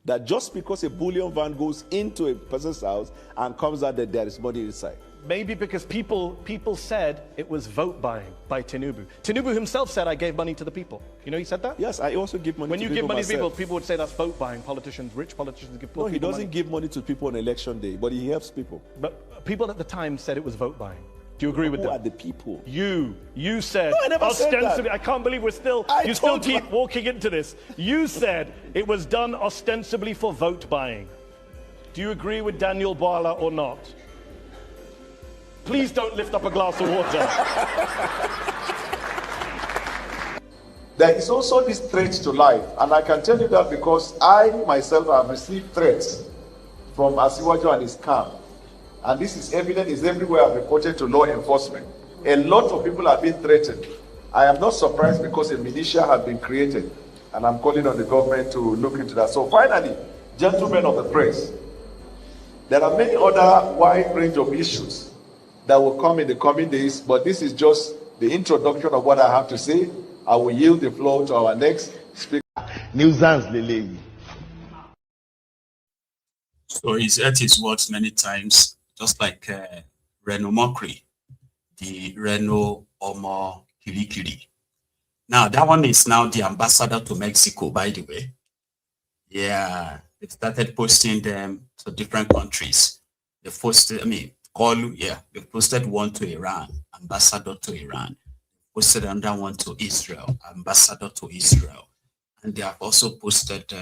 that just because a bullion van goes into a person's house and comes out that there is money inside? Maybe because people said it was vote buying by Tinubu. Tinubu himself said, I gave money to the people. You know he said that? Yes, I also give money to people. When you give money myself. to people would say that's vote buying. Politicians, rich politicians give No, he people doesn't give money to people on election day, but he helps people. But people at the time said it was vote buying. Do you agree with Who them? are the people? You said, No, I never said ostensibly, that. I can't believe you still keep walking into this. You said it was done ostensibly for vote buying. Do you agree with Daniel Bwala or not? Please don't lift up a glass of water. There is also this threat to life, and I can tell you that because I myself have received threats from Asiwaju and his camp. And this is evident, is everywhere I've reported to law enforcement. A lot of people have been threatened. I am not surprised because a militia has been created, and I'm calling on the government to look into that. So finally, gentlemen of the press, there are many other wide range of issues that will come in the coming days, but this is just the introduction of what I have to say. I will yield the floor to our next speaker. Nuisance Lele. So he's heard his words many times, just like Reno Mokri, the Reno Omo Kirikiri. Now, that one is now the ambassador to Mexico, by the way. Yeah, they started posting them to different countries. They posted, they posted one to Iran, ambassador to Iran. Posted another one to Israel, ambassador to Israel. And they have also posted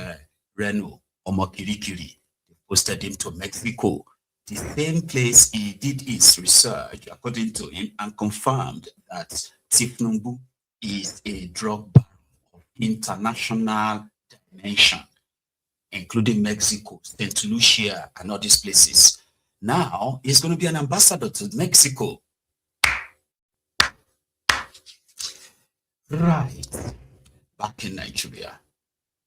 Reno Omo Kirikiri. They posted him to Mexico. The same place he did his research, according to him, and confirmed that Tinubu is a drug baron of international dimension, including Mexico, St. Lucia, and all these places. Now, he's going to be an ambassador to Mexico. Right. Back in Nigeria,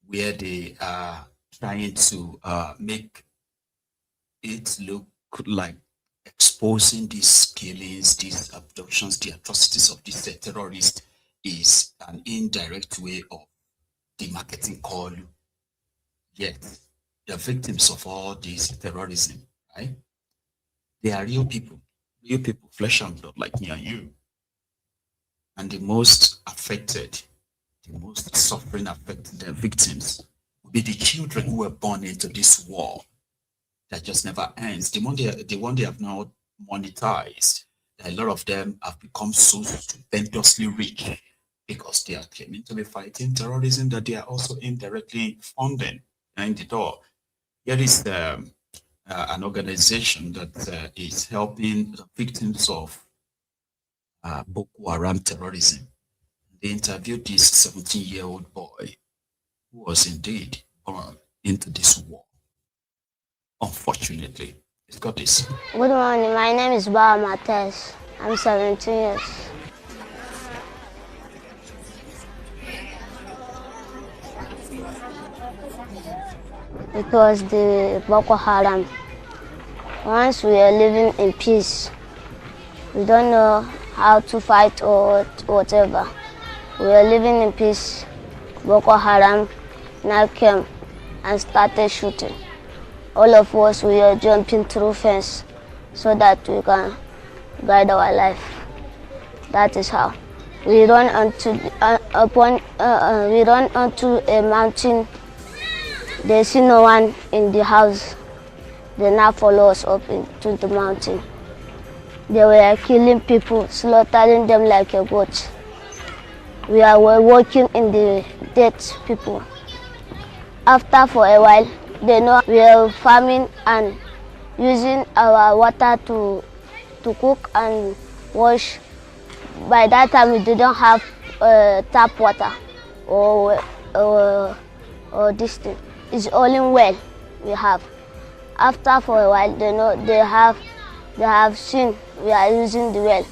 where they are trying to make it look like exposing these killings, these abductions, the atrocities of these terrorists is an indirect way of demarketing call. Yet, the victims of all this terrorism, right? They are real people, flesh and blood like me and you. And the most affected, the most suffering affected victims will be the children who were born into this war that just never ends. The one they have now monetized, a lot of them have become so stupendously rich because they are claiming to be fighting terrorism that they are also indirectly funding behind the door. Here is an organization that is helping the victims of Boko Haram terrorism. They interviewed this 17-year-old boy who was indeed born into this war. Unfortunately, he's got this. Good morning, my name is Bwala Disgraced. I'm 17 years. It was the Boko Haram. Once we are living in peace, we don't know how to fight or whatever. We are living in peace. Boko Haram now came and started shooting. All of us, we are jumping through fence so that we can guide our life. That is how. We run onto a mountain. They see no one in the house. They now follow us up into the mountain. They were killing people, slaughtering them like a goat. We were walking in the dead people. After for a while, they know we are farming and using our water to cook and wash. By that time, we didn't have tap water or this thing. It's only well we have. After for a while, they know they have seen we are using the well.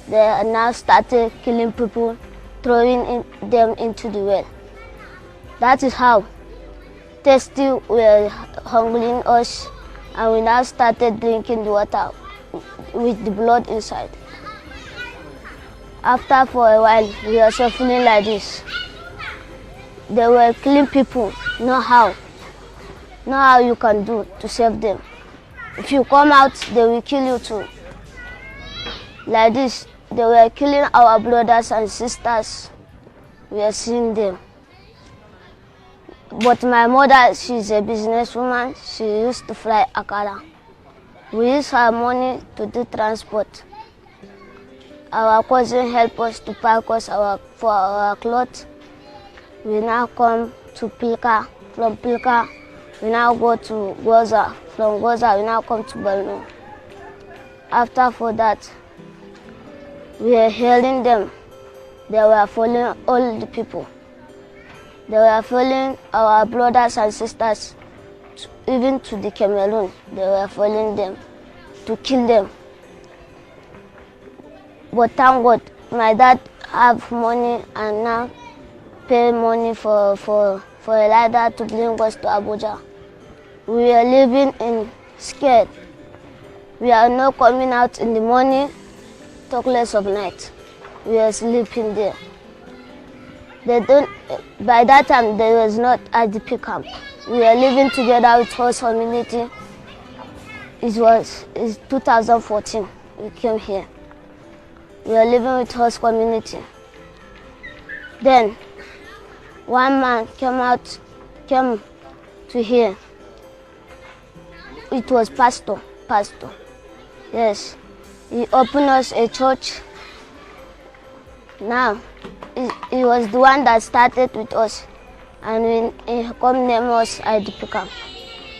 They now started killing people, throwing them into the well. That is how they still were hungering us, and we now started drinking the water with the blood inside. After for a while, we are suffering like this. They were killing people, know how you can do to save them. If you come out, they will kill you too. Like this, they were killing our brothers and sisters. We are seeing them. But my mother, she's a businesswoman. She used to fly Akara. We use her money to do transport. Our cousin helped us to pack us for our clothes. We now come to Pilka. From Pilka, we now go to Gwoza. From Gwoza, we now come to Borno. After for that, we are hearing them. They were following all the people. They were following our brothers and sisters, even to the Cameroon. They were following them to kill them. But thank God, my dad have money and now pay money for a rider to bring us to Abuja. We are living in scared. We are not coming out in the morning, talk less of night. We are sleeping there. By that time, there was not IDP camp. We are living together with host community. It's 2014, we came here. We are living with host community. Then, one man came to here. It was pastor. Yes, he opened us a church. Now, he was the one that started with us, and he come name us IDP camp.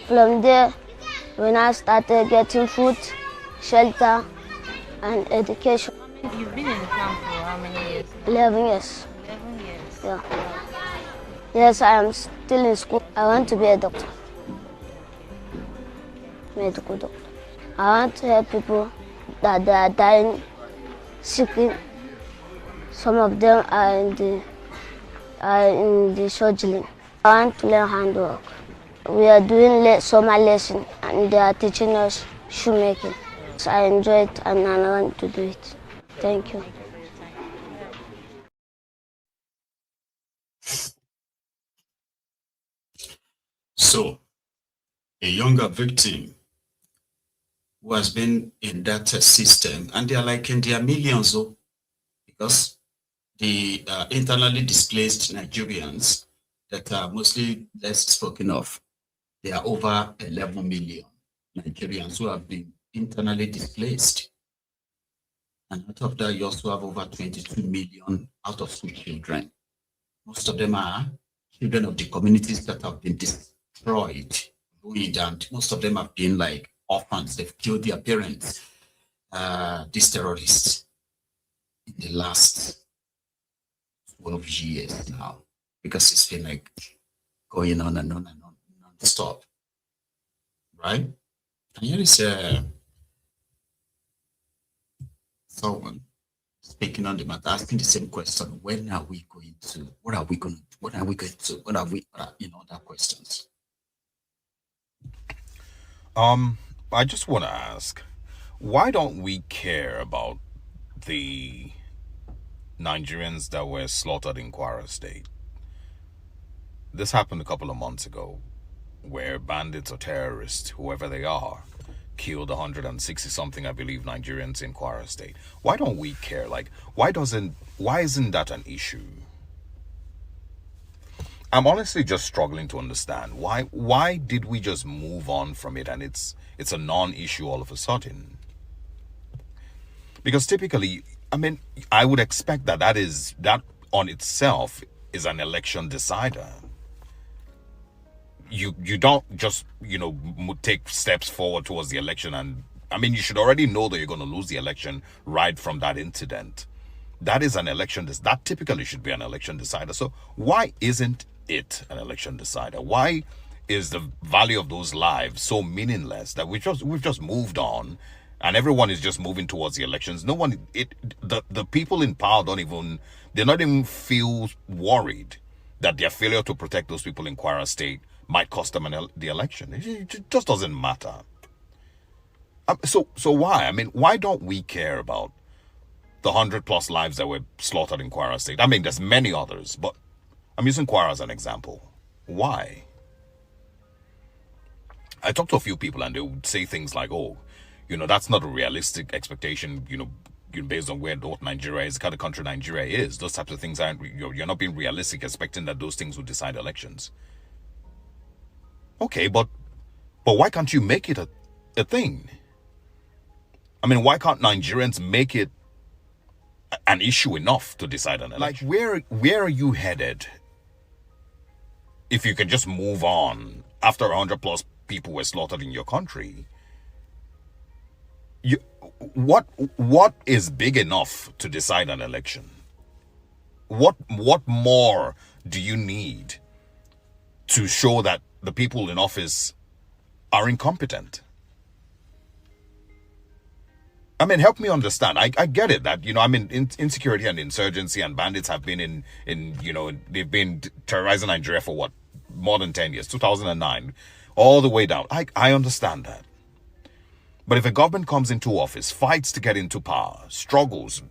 From there, we now started getting food, shelter, and education. You've been in the camp for how many years? 11 years. 11 years? Yeah. Yes, I am still in school. I want to be a doctor. Medical doctor. I want to help people that they are dying, sick. Some of them are in the surgery. I want to learn handwork. We are doing summer lesson and they are teaching us shoemaking. So I enjoy it and I want to do it. Thank you. So, a younger victim who has been in that system, and they are like in their millions, because the internally displaced Nigerians that are mostly less spoken of, there are over 11 million Nigerians who have been internally displaced. And out of that, you also have over 22 million out of school children. Most of them are children of the communities that have been destroyed, ruined, and most of them have been like orphans. They've killed their parents, these terrorists. in the last 12 years now, because it's been like going on and on and on, non-stop, right? And here is someone speaking on the matter, asking the same question: when are we going to? What are we going to? What are we going to? What are we? Other questions. I just want to ask, why don't we care about the Nigerians that were slaughtered in Kwara State? This happened a couple of months ago, where bandits or terrorists, whoever they are, killed 160-something, I believe, Nigerians in Kwara State. Why don't we care? Like, why isn't that an issue? I'm honestly just struggling to understand why did we just move on from it and it's a non-issue all of a sudden? Because typically, I mean, I would expect that on itself is an election decider. You don't just, take steps forward towards the election, and I mean, you should already know that you're going to lose the election right from that incident. That is an election, that typically should be an election decider. So why isn't it an election decider? Why is the value of those lives so meaningless that we've just moved on, and everyone is just moving towards the elections? The people in power they're not even feel worried that their failure to protect those people in Kwara State might cost them the election. It just doesn't matter. So why? I mean, why don't we care about the 100+ lives that were slaughtered in Kwara State? I mean, there's many others, but I'm using Kwara as an example. Why? I talked to a few people and they would say things like, that's not a realistic expectation, based on what Nigeria is, the kind of country Nigeria is. Those types of things you're not being realistic expecting that those things would decide elections. Okay, but why can't you make it a thing? I mean, why can't Nigerians make it an issue enough to decide an election? Like, where are you headed if you can just move on after 100+ people were slaughtered in your country? What is big enough to decide an election? What more do you need to show that the people in office are incompetent? I mean, help me understand. I get it that, insecurity and insurgency and bandits have been they've been terrorizing Nigeria for what? More than 10 years, 2009, all the way down. I understand that. But if a government comes into office, fights to get into power, struggles,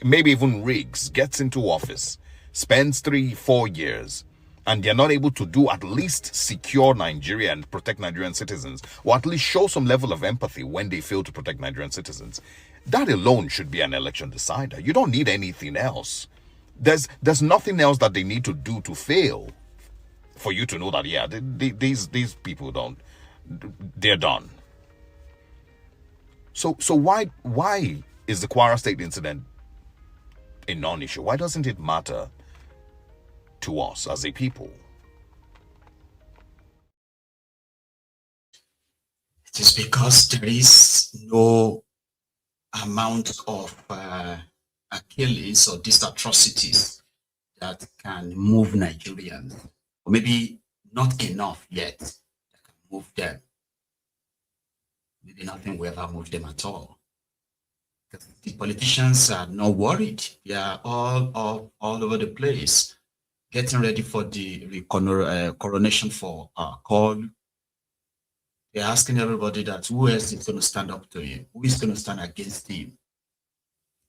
maybe even rigs, gets into office, spends 3-4 years, and they're not able to do at least secure Nigeria and protect Nigerian citizens, or at least show some level of empathy when they fail to protect Nigerian citizens, that alone should be an election decider. You don't need anything else. There's nothing else that they need to do to fail for you to know that, yeah, these people they're done. So why is the Kwara State incident a non-issue? Why doesn't it matter to us as a people? It is because there is no amount of Achilles or these atrocities that can move Nigerians, or maybe not enough yet that can move them. Maybe nothing will ever move them at all. Because the politicians are not worried. They are all over the place, getting ready for the coronation for call. They're asking everybody that who else is going to stand up to him? Who is going to stand against him?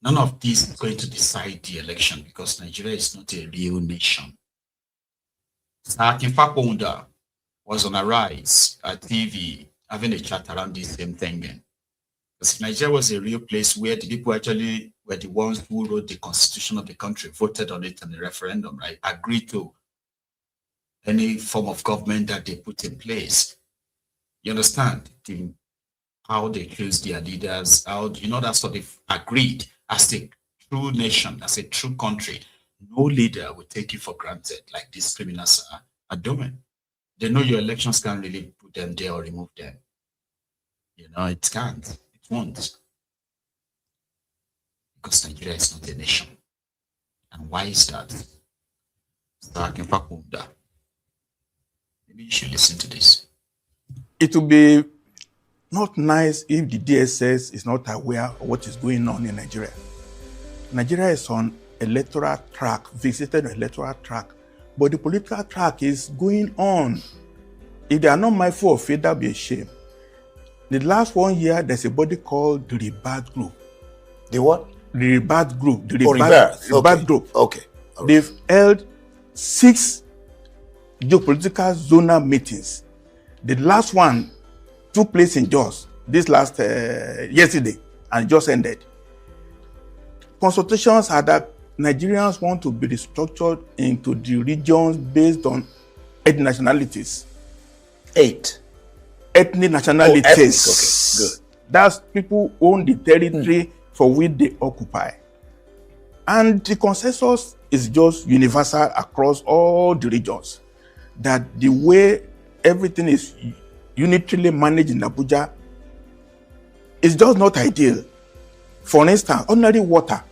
None of this is going to decide the election because Nigeria is not a real nation. Fapohunda was on a rise at TV, having a chat around this same thing. Because Nigeria was a real place where the people actually were the ones who wrote the constitution of the country, voted on it in the referendum, right? Agreed to any form of government that they put in place. You understand how they choose their leaders, how, that's what they've agreed as a true nation, as a true country. No leader will take you for granted like these criminals are doing. They know your elections can't really put them there or remove them. It can't. It won't. because Nigeria is not a nation. And why is that? Fapohunda. Maybe you should listen to this. It will be not nice if the DSS is not aware of what is going on in Nigeria. Nigeria is on electoral track, visited electoral track, but the political track is going on. If they are not mindful of it, that'll be a shame. The last 1 year, there's a body called the Rebirth Group. The what? The Rebirth Group. The Rebirth Group. Okay. Right. They've held 6 geopolitical zonal meetings. The last one took place in Jos, this last yesterday, and just ended. Consultations are that Nigerians want to be restructured into the regions based on ethnic nationalities. 8 ethnic nationalities. Okay, good. That's people who own the territory for which they occupy. And the consensus is just universal across all the regions, that the way everything is unitarily managed in Abuja is just not ideal. For instance, ordinary water.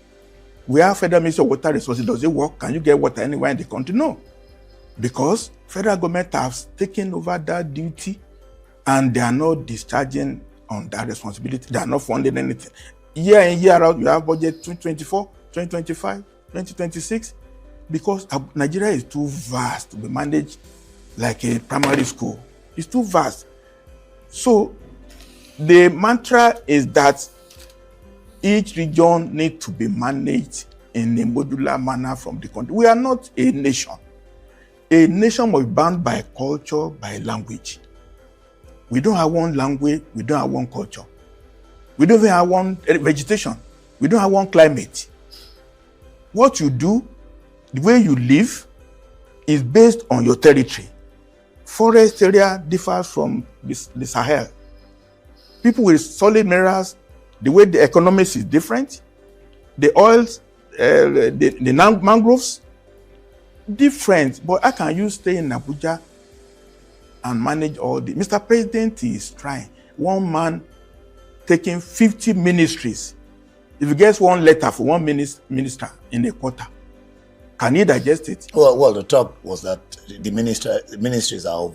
We have Federal Ministry of Water Resources. Does it work? Can you get water anywhere in the country? No. Because federal government has taken over that duty and they are not discharging on that responsibility. They are not funding anything. Year in, year out, you have budget 2024, 2025, 2026, because Nigeria is too vast to be managed like a primary school. It's too vast. So the mantra is that each region needs to be managed in a modular manner from the country. We are not a nation. A nation must be bound by culture, by language. We don't have one language, we don't have one culture. We don't even have one vegetation. We don't have one climate. What you do, the way you live, is based on your territory. Forest area differs from the Sahel. People with solid minerals, the way the economics is different. The oils, the mangroves, different. But how can you stay in Abuja and manage all this? Mr. President is trying. One man taking 50 ministries. If he gets one letter for one minister in a quarter, can he digest it? Well, the talk was that the ministries are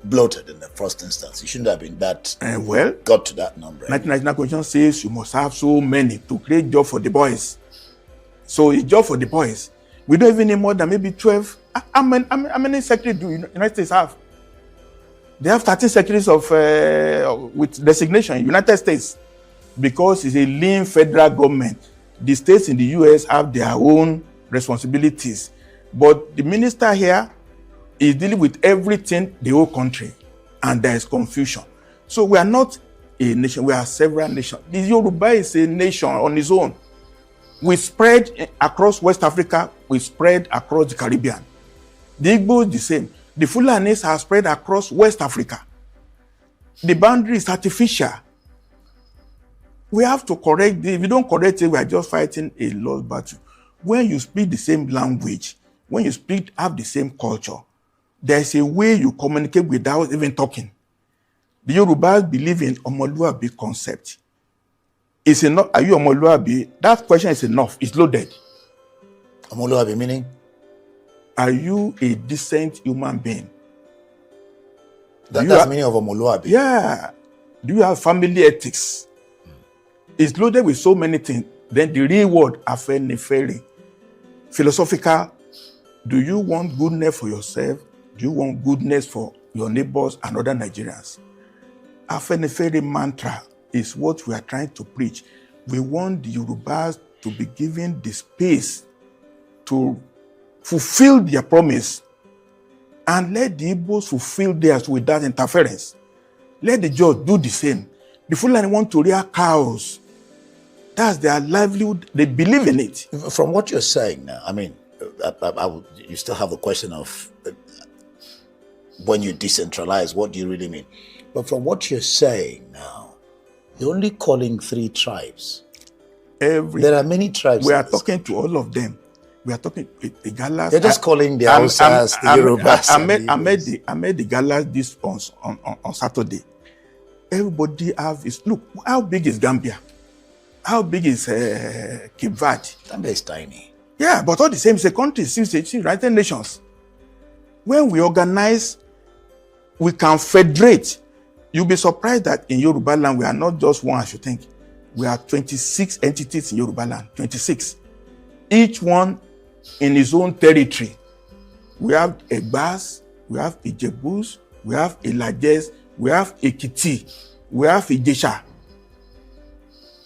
bloated in the first instance. It shouldn't have been that. Got to that number. 1999 Constitution says you must have so many to create job for the boys. So it's job for the boys. We don't even need more than maybe 12. How many secretaries do United States have? They have 13 secretaries of with designation in United States, because it's a lean federal government. The states in the US have their own responsibilities, but the minister here is dealing with everything, the whole country, and there is confusion. So we are not a nation, we are several nations. The Yoruba is a nation on its own. We spread across West Africa, we spread across the Caribbean. The Igbo is the same. The Fulanis are spread across West Africa. The boundary is artificial. We have to correct it. If you don't correct it, we are just fighting a lost battle. When you speak the same language, when you have the same culture, there's a way you communicate without even talking. The Yorubas believe in Omoluabi concept. It's enough. Are you Omoluabi? That question is enough. It's loaded. Omoluabi meaning? Are you a decent human being? That's the meaning of Omoluabi. Yeah. Do you have family ethics? It's loaded with so many things. Then the real word, afenifere. Philosophical. Do you want goodness for yourself? Do you want goodness for your neighbors and other Nigerians? Afenifere mantra is what we are trying to preach. We want the Yorubas to be given the space to fulfill their promise, and let the Igbos fulfill theirs without interference. Let the judge do the same. The Fulani want to rear cows. That's their livelihood. They believe in it. From what you're saying now, I mean, you still have the question of when you decentralize, what do you really mean? But from what you're saying now, you're only calling 3 tribes. There are many tribes. We are talking to all of them. We are talking the Galas. You're just calling the Hausas, the Yorubas. I met the Galas this on Saturday. Everybody look, how big is Gambia? How big is Cape Verde? Zambia is tiny. Yeah, but all the same, it's a country, it's United Nations. When we organize, we can federate. You'll be surprised that in Yoruba land, we are not just one, as you think. We are 26 entities in Yoruba land, 26. Each one in his own territory. We have Egbas, we have Ijebus, we have Ilajes, we have Ekiti, we have Ijesha.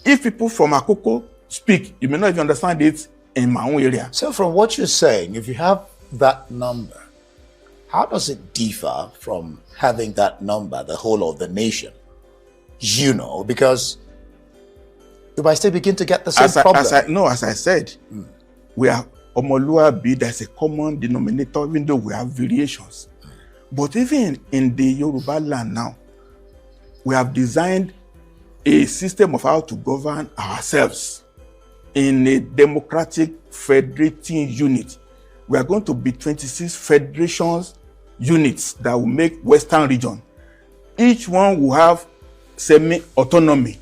If people from Akoko speak, you may not even understand it in my own area. So from what you're saying, if you have that number, how does it differ from having that number, the whole of the nation? You know, because you might still begin to get the same problem. As I said, we are Omoluabi, there's a common denominator, even though we have variations. But even in the Yoruba land now, we have designed a system of how to govern ourselves in a democratic federating unit. We are going to be 26 federations units that will make Western region. Each one will have semi-autonomy.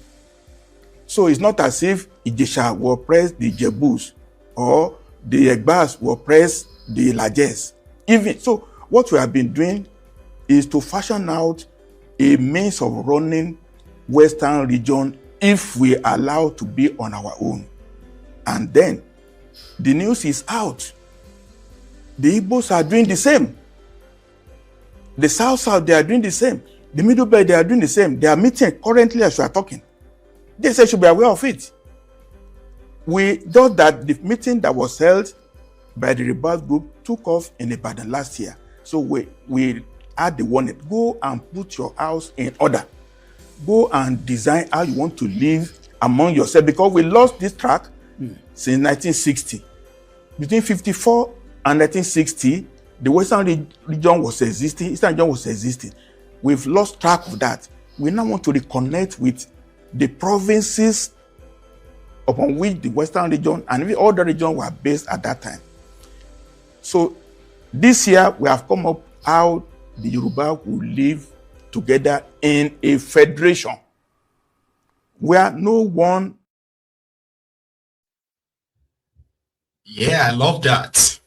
So it's not as if Ijesha will oppress the Jebus or the Egbas will oppress the Lajes. Even so, what we have been doing is to fashion out a means of running Western region if we allow to be on our own. And then the news is out. The Igbos are doing the same. The South, they are doing the same. The Middle Belt, they are doing the same. They are meeting currently as we are talking. They say should be aware of it. We thought that the meeting that was held by the rebel group took off in Ibadan last year. So we had the warning, go and put your house in order. Go and design how you want to live among yourselves, because we lost this track since 1960. Between 54 and 1960, the Western region was existing, Eastern region was existing. We've lost track of that. We now want to reconnect with the provinces upon which the Western region and even all the regions were based at that time. So this year, we have come up how the Yoruba will live together in a federation where no one. Yeah, I love that,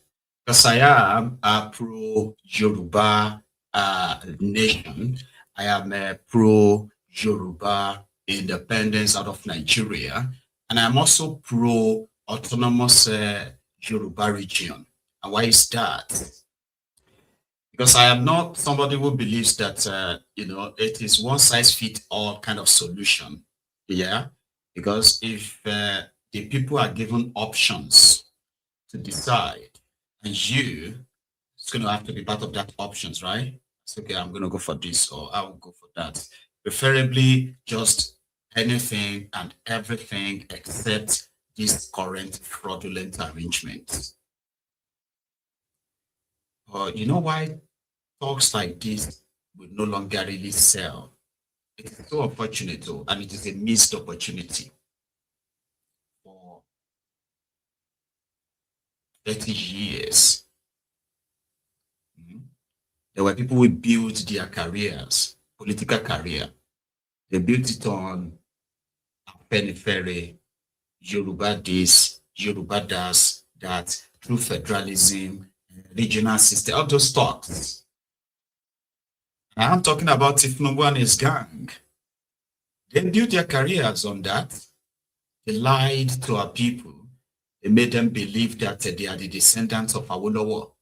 because I am a pro-Yoruba nation. I am a pro-Yoruba independence out of Nigeria, and I'm also pro-autonomous Yoruba region. And why is that? Because I am not somebody who believes that, it is one size fits all kind of solution. Yeah. Because if the people are given options to decide, and it's going to have to be part of that options, right? It's okay, I'm going to go for this or I will go for that. Preferably just anything and everything except this current fraudulent arrangement. You know why talks like this will no longer really sell? It is so unfortunate, and it is a missed opportunity. For 30 years, there were people who built their careers, political career. They built it on periphery, Yoruba this, Yoruba does that, through federalism, regional system, all those talks. I'm talking about Tinubu and his gang. They built their careers on that. They lied to our people. They made them believe that they are the descendants of Awolowo.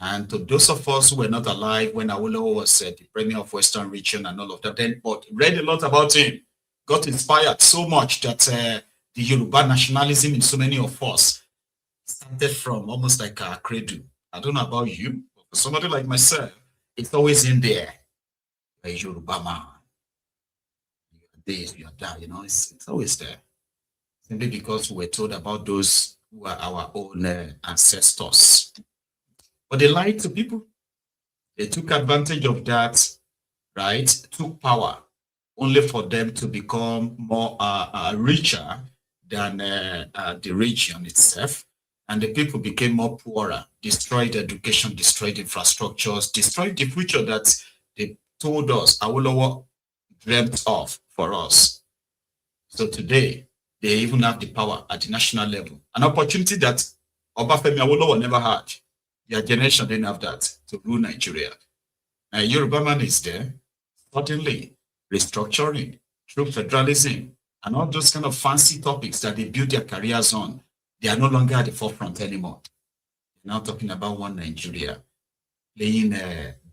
And to those of us who were not alive when Awolowo was the premier of Western region and all of that, then but read a lot about him, got inspired so much that the Yoruba nationalism in so many of us started from almost like a cradle. I don't know about you, but for somebody like myself, it's always in there. You're a Yoruba man. You're this, you're that, it's always there. Simply because we were told about those who are our own ancestors. But they lied to people. They took advantage of that, right? Took power only for them to become more richer than the region itself. And the people became more poorer, destroyed education, destroyed infrastructures, destroyed the future that they told us, Awolowo dreamt of for us. So today, They even have the power at the national level. An opportunity that Obafemi Awolowo never had. Their generation didn't have that to rule Nigeria. Yoruba man is there, suddenly restructuring, through federalism, and all those kind of fancy topics that they build their careers on. They are no longer at the forefront anymore. They're now talking about one Nigeria, playing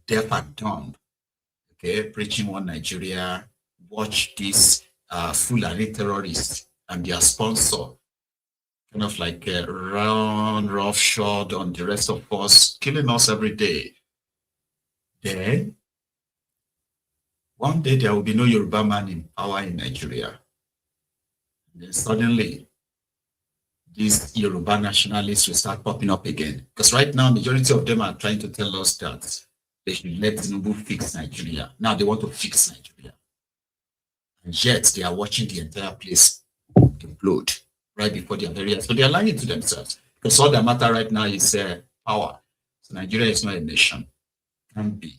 deaf and dumb, okay, preaching one Nigeria, watch this Fulani terrorists and their sponsor, kind of like run roughshod on the rest of us, killing us every day. Then, one day there will be no Yoruba man in power in Nigeria. And then suddenly, these Yoruba nationalists will start popping up again. Because right now, majority of them are trying to tell us that they should let Tinubu fix Nigeria. Now they want to fix Nigeria. And yet, they are watching the entire place implode right before their very eyes. So they are lying to themselves. Because all that matter right now is power. So Nigeria is not a nation. Can't be.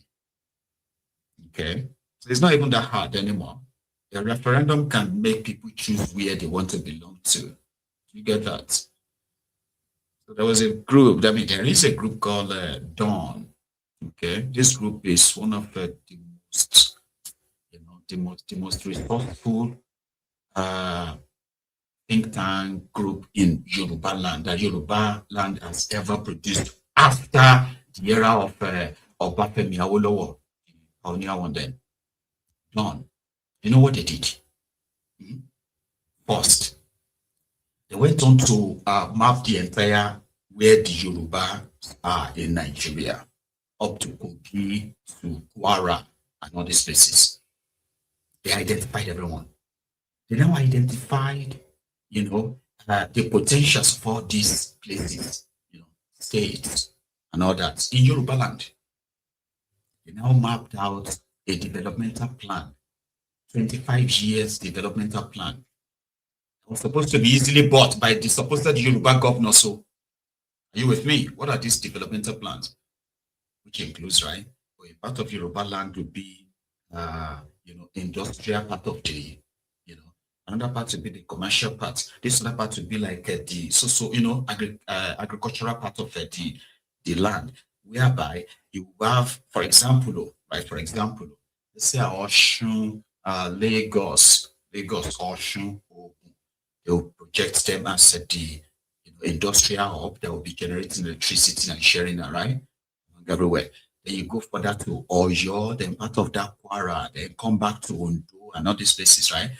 Okay? So it's not even that hard anymore. A referendum can make people choose where they want to belong to. You get that? So there was a group, I mean, there is a group called Dawn. Okay? This group is one of the most, the most resourceful think tank group in Yoruba land that Yoruba land has ever produced after the era of Obafemi Awolowo, pioneer one then. Dawn. You know what they did? First, they went on to map the entire where the Yoruba are in Nigeria, up to Kogi, to Kwara, and all these places. They identified everyone. They now identified, the potentials for these places, states, and all that in Yoruba land. They now mapped out a developmental plan, 25 years developmental plan. It was supposed to be easily bought by the supposed Yoruba governor. So, are you with me? What are these developmental plans? Which includes, right? A part of Yoruba land would be, industrial part of the, another part would be the commercial part. This other part would be like the agricultural part of the land, whereby you have, for example, let's say Osun, Lagos, Osun, they will project them as the industrial hub that will be generating electricity and sharing that, right? Everywhere. Then you go further to Oyo, then part of that Kwara, then come back to Ondo and all these places, right?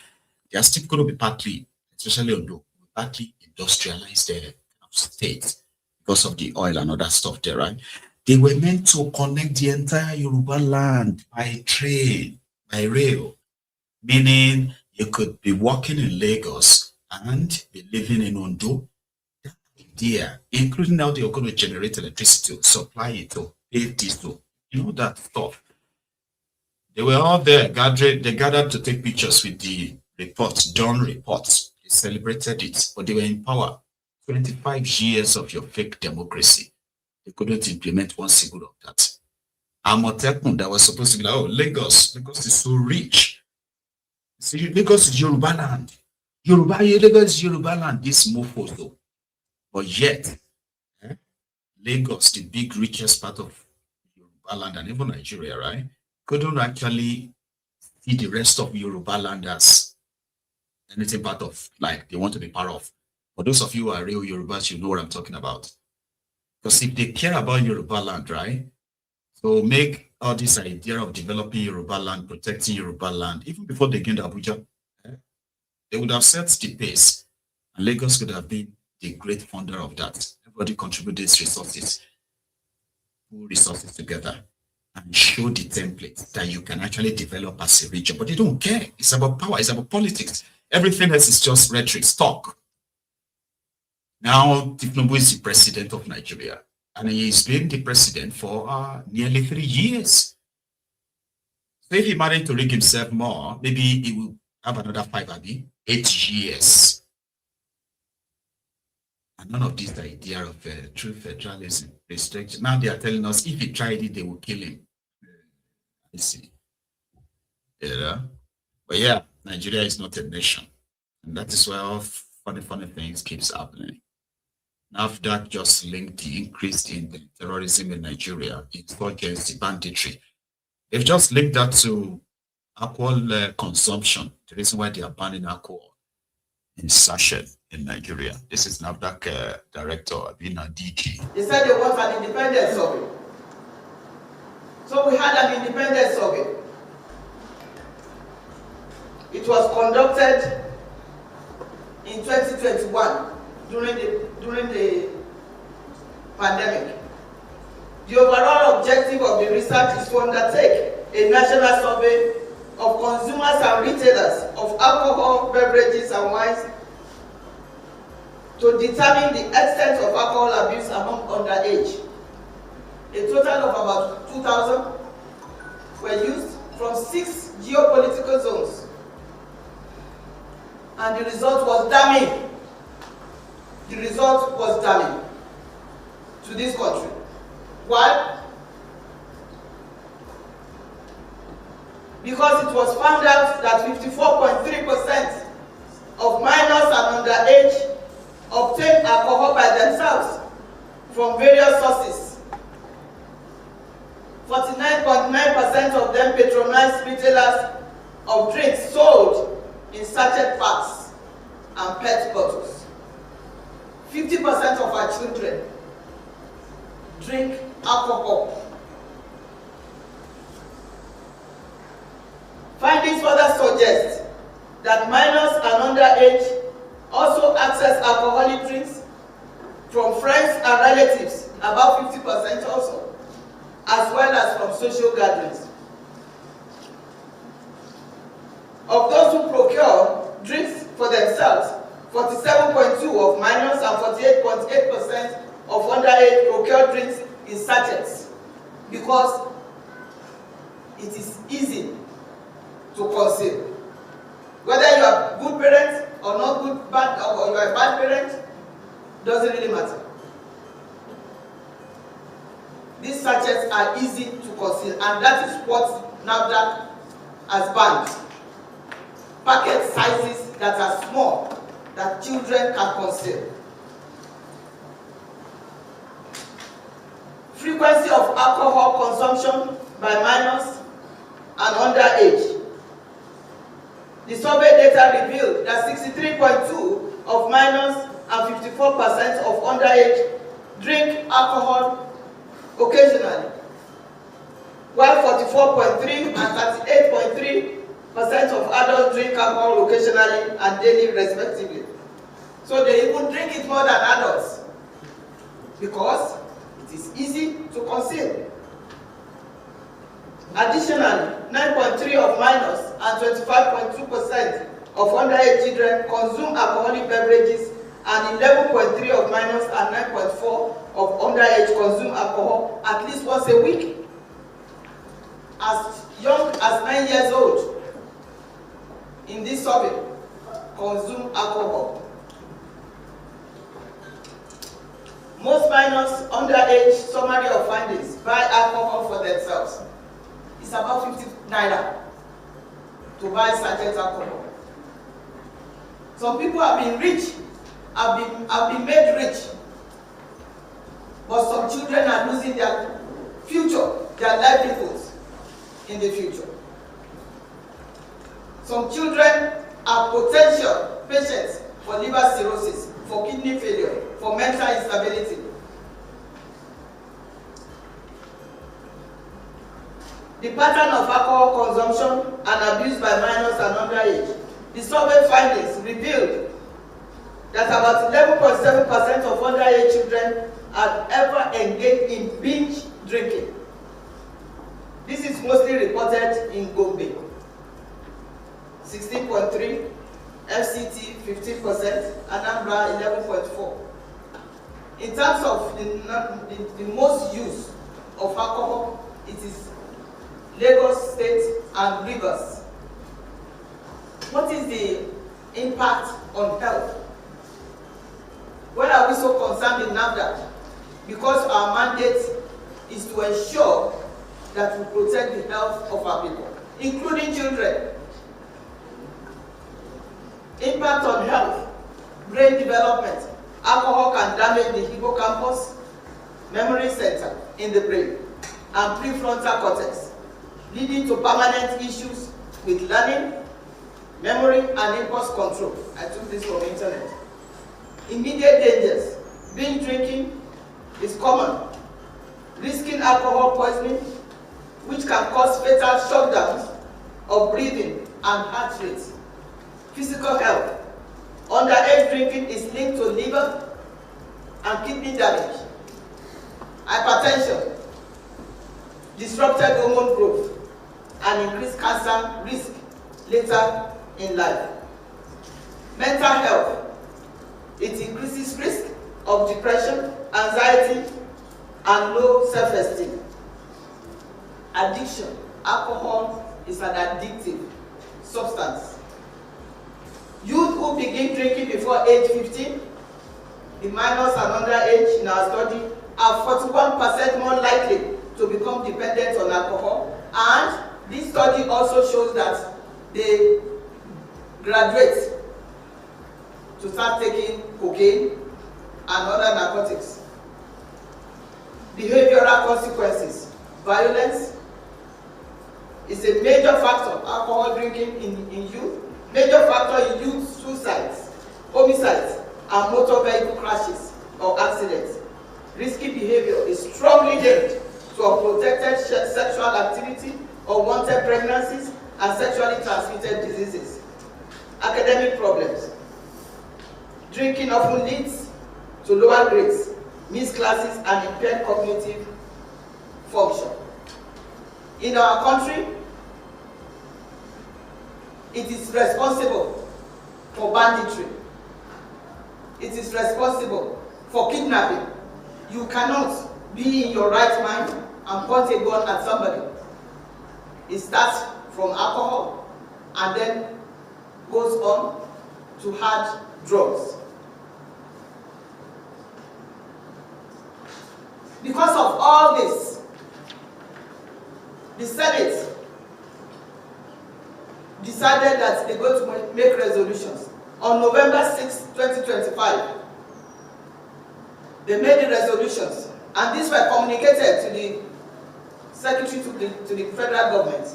They are still going to be partly, especially Ondo, partly industrialized states because of the oil and other stuff there, right? They were meant to connect the entire Yoruba land by train, by rail, meaning you could be working in Lagos and be living in Ondo. That idea, including how they're going to generate electricity, supply it, to pay diesel, that stuff. They were all there, they gathered to take pictures with the reports, Dawn reports. They celebrated it, but they were in power. 25 years of your fake democracy. They couldn't implement one single of that. Amotekun that was supposed to be like, Lagos is so rich. See, Lagos is Yoruba land. Lagos is Yoruba land. This mofo though. But yet, Lagos, the big richest part of Yoruba land and even Nigeria, right, couldn't actually see the rest of Yoruba land as anything part of, like they want to be part of. For those of you who are real Yorubas, you know what I'm talking about. Because if they care about Yoruba land, right, so make all this idea of developing Yoruba land, protecting Yoruba land, even before they get to Abuja, they would have set the pace. And Lagos could have been the great funder of that. Everybody contribute these resources, pull resources together, and show the template that you can actually develop as a region. But they don't care. It's about power. It's about politics. Everything else is just rhetoric, talk. Now, Tinubu is the president of Nigeria, and he's been the president for nearly 3 years. So if he managed to rig himself more, maybe he will have another 8 years. And none of this idea of true federalism, restriction. Now they are telling us if he tried it, they will kill him. I see. But yeah, Nigeria is not a nation. And that is where all funny things keeps happening. NAFDAC just linked the increase in the terrorism in Nigeria, insurgency, banditry. They've just linked that to alcohol consumption, the reason why they are banning alcohol in sachet in Nigeria. This is NAFDAC Director Abina Diki. They said they want an independent survey. So we had an independent survey. It was conducted in 2021 during the pandemic. The overall objective of the research is to undertake a national survey of consumers and retailers of alcohol, beverages, and wines to determine the extent of alcohol abuse among underage. A total of about 2,000 were used from 6 geopolitical zones. And the result was damning. The result was damning to this country. Why? Because it was found out that 54.3% of minors and underage obtain alcohol by themselves from various sources. 49.9% of them patronize retailers of drinks sold in sachet packs and PET bottles. 50% of our children drink alcohol. Findings further suggest that minors and underage also access alcoholic drinks from friends and relatives, about 50% also, as well as from social gatherings. Of those who procure drinks for themselves, 47.2% of minors and 48.8% of underage procure drinks in sachets because it is easy to consume. Whether you are a good parent or not good, bad, or you are a bad parent, doesn't really matter. These sachets are easy to consume, and that is what NAFDAC has banned. Packet sizes that are small, that children can consume. Frequency of alcohol consumption by minors and underage. The survey data revealed that 63.2% of minors and 54% of underage drink alcohol occasionally, while 44.3% and 38.3% of adults drink alcohol occasionally and daily respectively. So they even drink it more than adults because it is easy to consume. Additionally, 9.3% of minors and 25.2% of underage children consume alcoholic beverages, and 11.3% of minors and 9.4% of underage consume alcohol at least once a week. As young as 9 years old, in this survey, consume alcohol. Most minors underage, summary of findings, buy alcohol for themselves. It's about 50 naira to buy sachet alcohol. Some people have been rich, have been made rich, but some children are losing their future, their livelihoods in the future. Some children are potential patients for liver cirrhosis, for kidney failure, for mental instability. The pattern of alcohol consumption and abuse by minors and underage. The survey findings revealed that about 11.7% of underage children had ever engaged in binge drinking. This is mostly reported in Gombe, 16.3%, FCT 15%, Anambra 11.4%. In terms of the most use of alcohol, it is Lagos State and Rivers. What is the impact on health? Why are we so concerned in NAFDAC? Because our mandate is to ensure that we protect the health of our people, including children. Impact on health, brain development. Alcohol can damage the hippocampus, memory center in the brain, and prefrontal cortex, leading to permanent issues with learning, memory, and impulse control. I took this from the internet. Immediate dangers. Binge drinking is common, risking alcohol poisoning, which can cause fatal shutdowns of breathing and heart rate. Physical health. Underage drinking is linked to liver and kidney damage. Hypertension, disrupted hormone growth, and increased cancer risk later in life. Mental health. It increases risk of depression, anxiety, and low self-esteem. Addiction. Alcohol is an addictive substance. Youth who begin drinking before age 15, the minors and underage in our study, are 41% more likely to become dependent on alcohol. And this study also shows that they graduate to start taking cocaine and other narcotics. Behavioral consequences. Violence is a major factor. Alcohol drinking in youth. Major factor in youth suicides, homicides, and motor vehicle crashes or accidents. Risky behavior is strongly linked to unprotected sexual activity, unwanted pregnancies, and sexually transmitted diseases. Academic problems. Drinking often leads to lower grades, missed classes, and impaired cognitive function. In our country, it is responsible for banditry. It is responsible for kidnapping. You cannot be in your right mind and point a gun at somebody. It starts from alcohol and then goes on to hard drugs. Because of all this, the Senate decided that they're going to make resolutions. On November 6, 2025, they made the resolutions, and these were communicated to the Secretary to the Federal Government,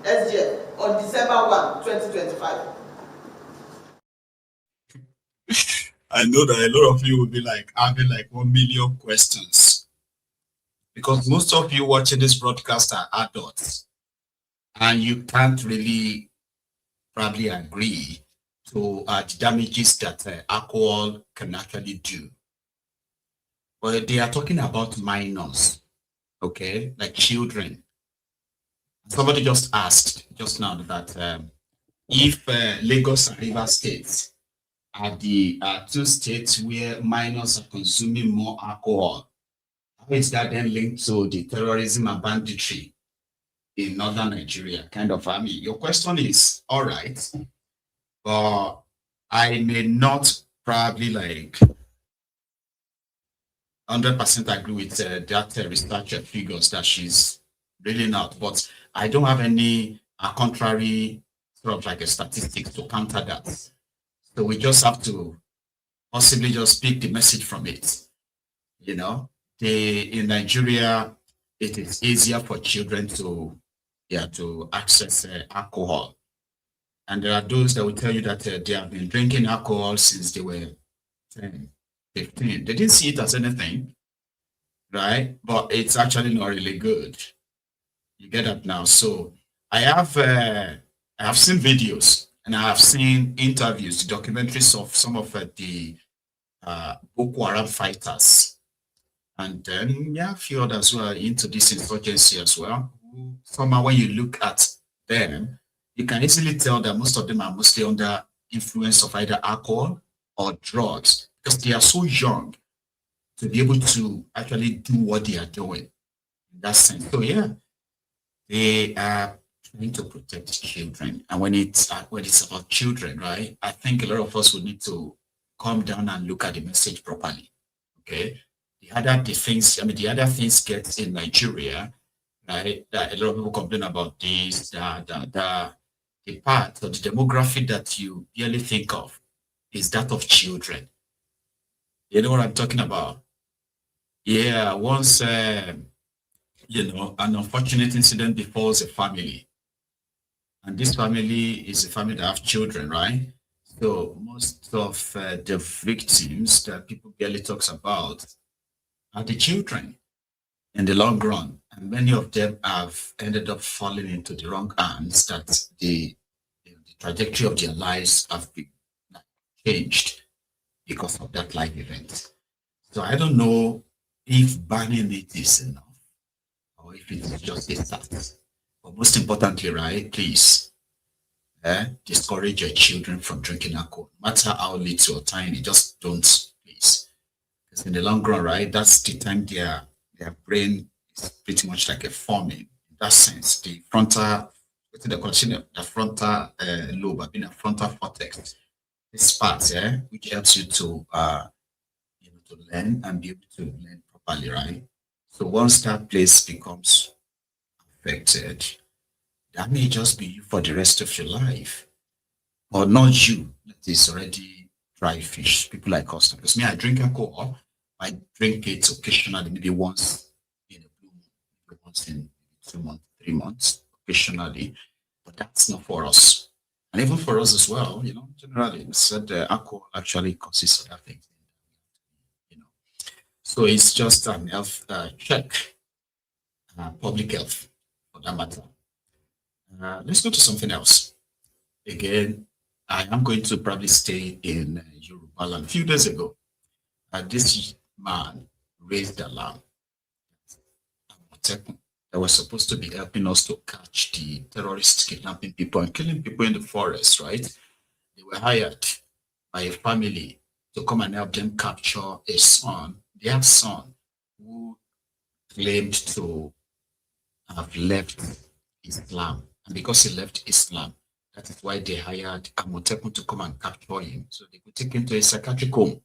SGF, on December 1, 2025. I know that a lot of you will be like having like 1 million questions, because most of you watching this broadcast are adults, and you can't really probably agree to the damages that alcohol can actually do. But they are talking about minors, okay, like children. Somebody just asked just now that if Lagos and Rivers states are the two states where minors are consuming more alcohol, how is that then linked to the terrorism and banditry in northern Nigeria? Kind of, I mean, your question is all right, but I may not probably like 100% agree with that researcher figures that she's reading out, but I don't have any contrary sort of like a statistics to counter that. So we just have to possibly just speak the message from it. You know, in Nigeria, it is easier for children to access alcohol. And there are those that will tell you that they have been drinking alcohol since they were 10, 15. They didn't see it as anything, right? But it's actually not really good. You get that now. So I have seen videos and I have seen interviews, documentaries of some of the BOKO Haram fighters. And then, yeah, a few others who are into this insurgency as well. Somehow when you look at them, you can easily tell that most of them are mostly under influence of either alcohol or drugs, because they are so young to be able to actually do what they are doing in that sense. So yeah, they are trying to protect children. And when it's about children, right, I think a lot of us would need to calm down and look at the message properly. Okay. The other things get in Nigeria, right, that a lot of people complain about this, that. the part or the demographic that you barely think of is that of children. You know what I'm talking about? Yeah, once, you know, an unfortunate incident befalls a family, and this family is a family that have children, right? So most of the victims that people barely talks about are the children in the long run. And many of them have ended up falling into the wrong hands, that the trajectory of their lives have been changed because of that life event. So I don't know if banning it is enough or if it's just a start. But most importantly, right, please discourage your children from drinking alcohol, no matter how little or tiny, just don't, please. Because in the long run, right, that's the time their brain is pretty much like a forming. In that sense, the frontal, the frontal lobe, I mean, the frontal cortex, this part, which helps you to, you know, to learn and be able to learn properly, right? So once that place becomes affected, that may just be you for the rest of your life, or not you. That is already dry fish. People like us, because me, I drink alcohol. I drink it occasionally, maybe once in a blue moon, maybe once in 2 months, 3 months, occasionally. But that's not for us. And even for us as well, you know, generally, we said alcohol actually consists of that thing, you know. So it's just an health check, public health, for that matter. Let's go to something else. Again, I am going to probably stay in Yoruba land. A few days ago, this man raised the alarm that was supposed to be helping us to catch the terrorists kidnapping people and killing people in the forest, right? They were hired by a family to come and help them capture a son, their son, who claimed to have left Islam. And because he left Islam, that is why they hired Amotekun to come and capture him, so they could take him to a psychiatric home.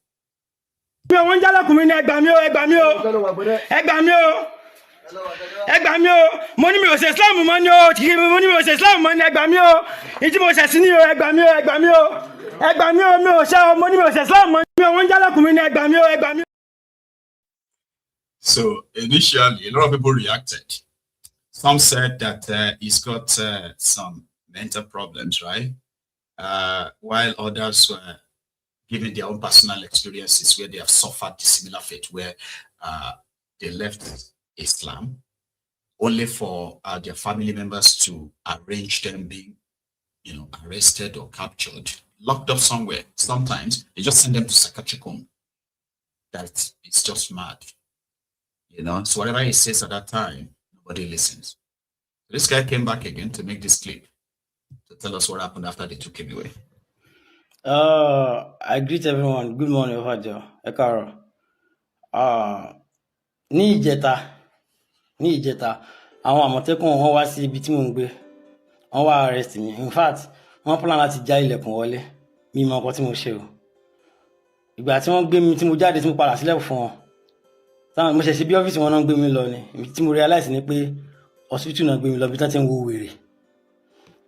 Money mi ò ṣe Islam mọ́ ni o, money mi ò ṣe Islam mọ́ ni ẹ gbà mí o, ìdí mo ṣe sí ni o, ẹ gbà mí o, ẹ gbà mí o, ẹ gbà mí o, mi ò ṣe o, money mi ò ṣe Islam mọ́ ni o, wọ́n jálẹ̀kùn mi ni ẹ gbà mí o, ẹ gbà mí o. So initially, a lot of people reacted. Some said that he's got some mental problems, right? While others were giving their own personal experiences where they have suffered the similar fate, where they left Islam only for their family members to arrange them being, you know, arrested or captured, locked up somewhere. Sometimes they just send them to psychiatric home. That it's just mad, you know. So whatever he says at that time, nobody listens. So this guy came back again to make this clip to tell us what happened after they took him away. I greet everyone. Good morning, Ohajo. Ekaro. Ní ìjẹta, àwọn Àmọ̀tẹ́kùn wọ́n wá sí ibi tí mò ń gbé. Wọ́n wá arrest mi. In fact, wọ́n plan láti já ilẹ̀kùn wọlé. Mi mọ nǹkan tí mo ṣe o. Ìgbà tí wọ́n gbé mi tí mo jáde tí mo padà sílẹ̀ fún wọn. Táwọn mo ṣẹ̀ṣẹ̀ bí ọ́fíìsì wọn náà gbé mi lọ ni. Ibi tí mo realize ni pé hospital náà gbé mi lọ bí tán ti ń wo wèrè.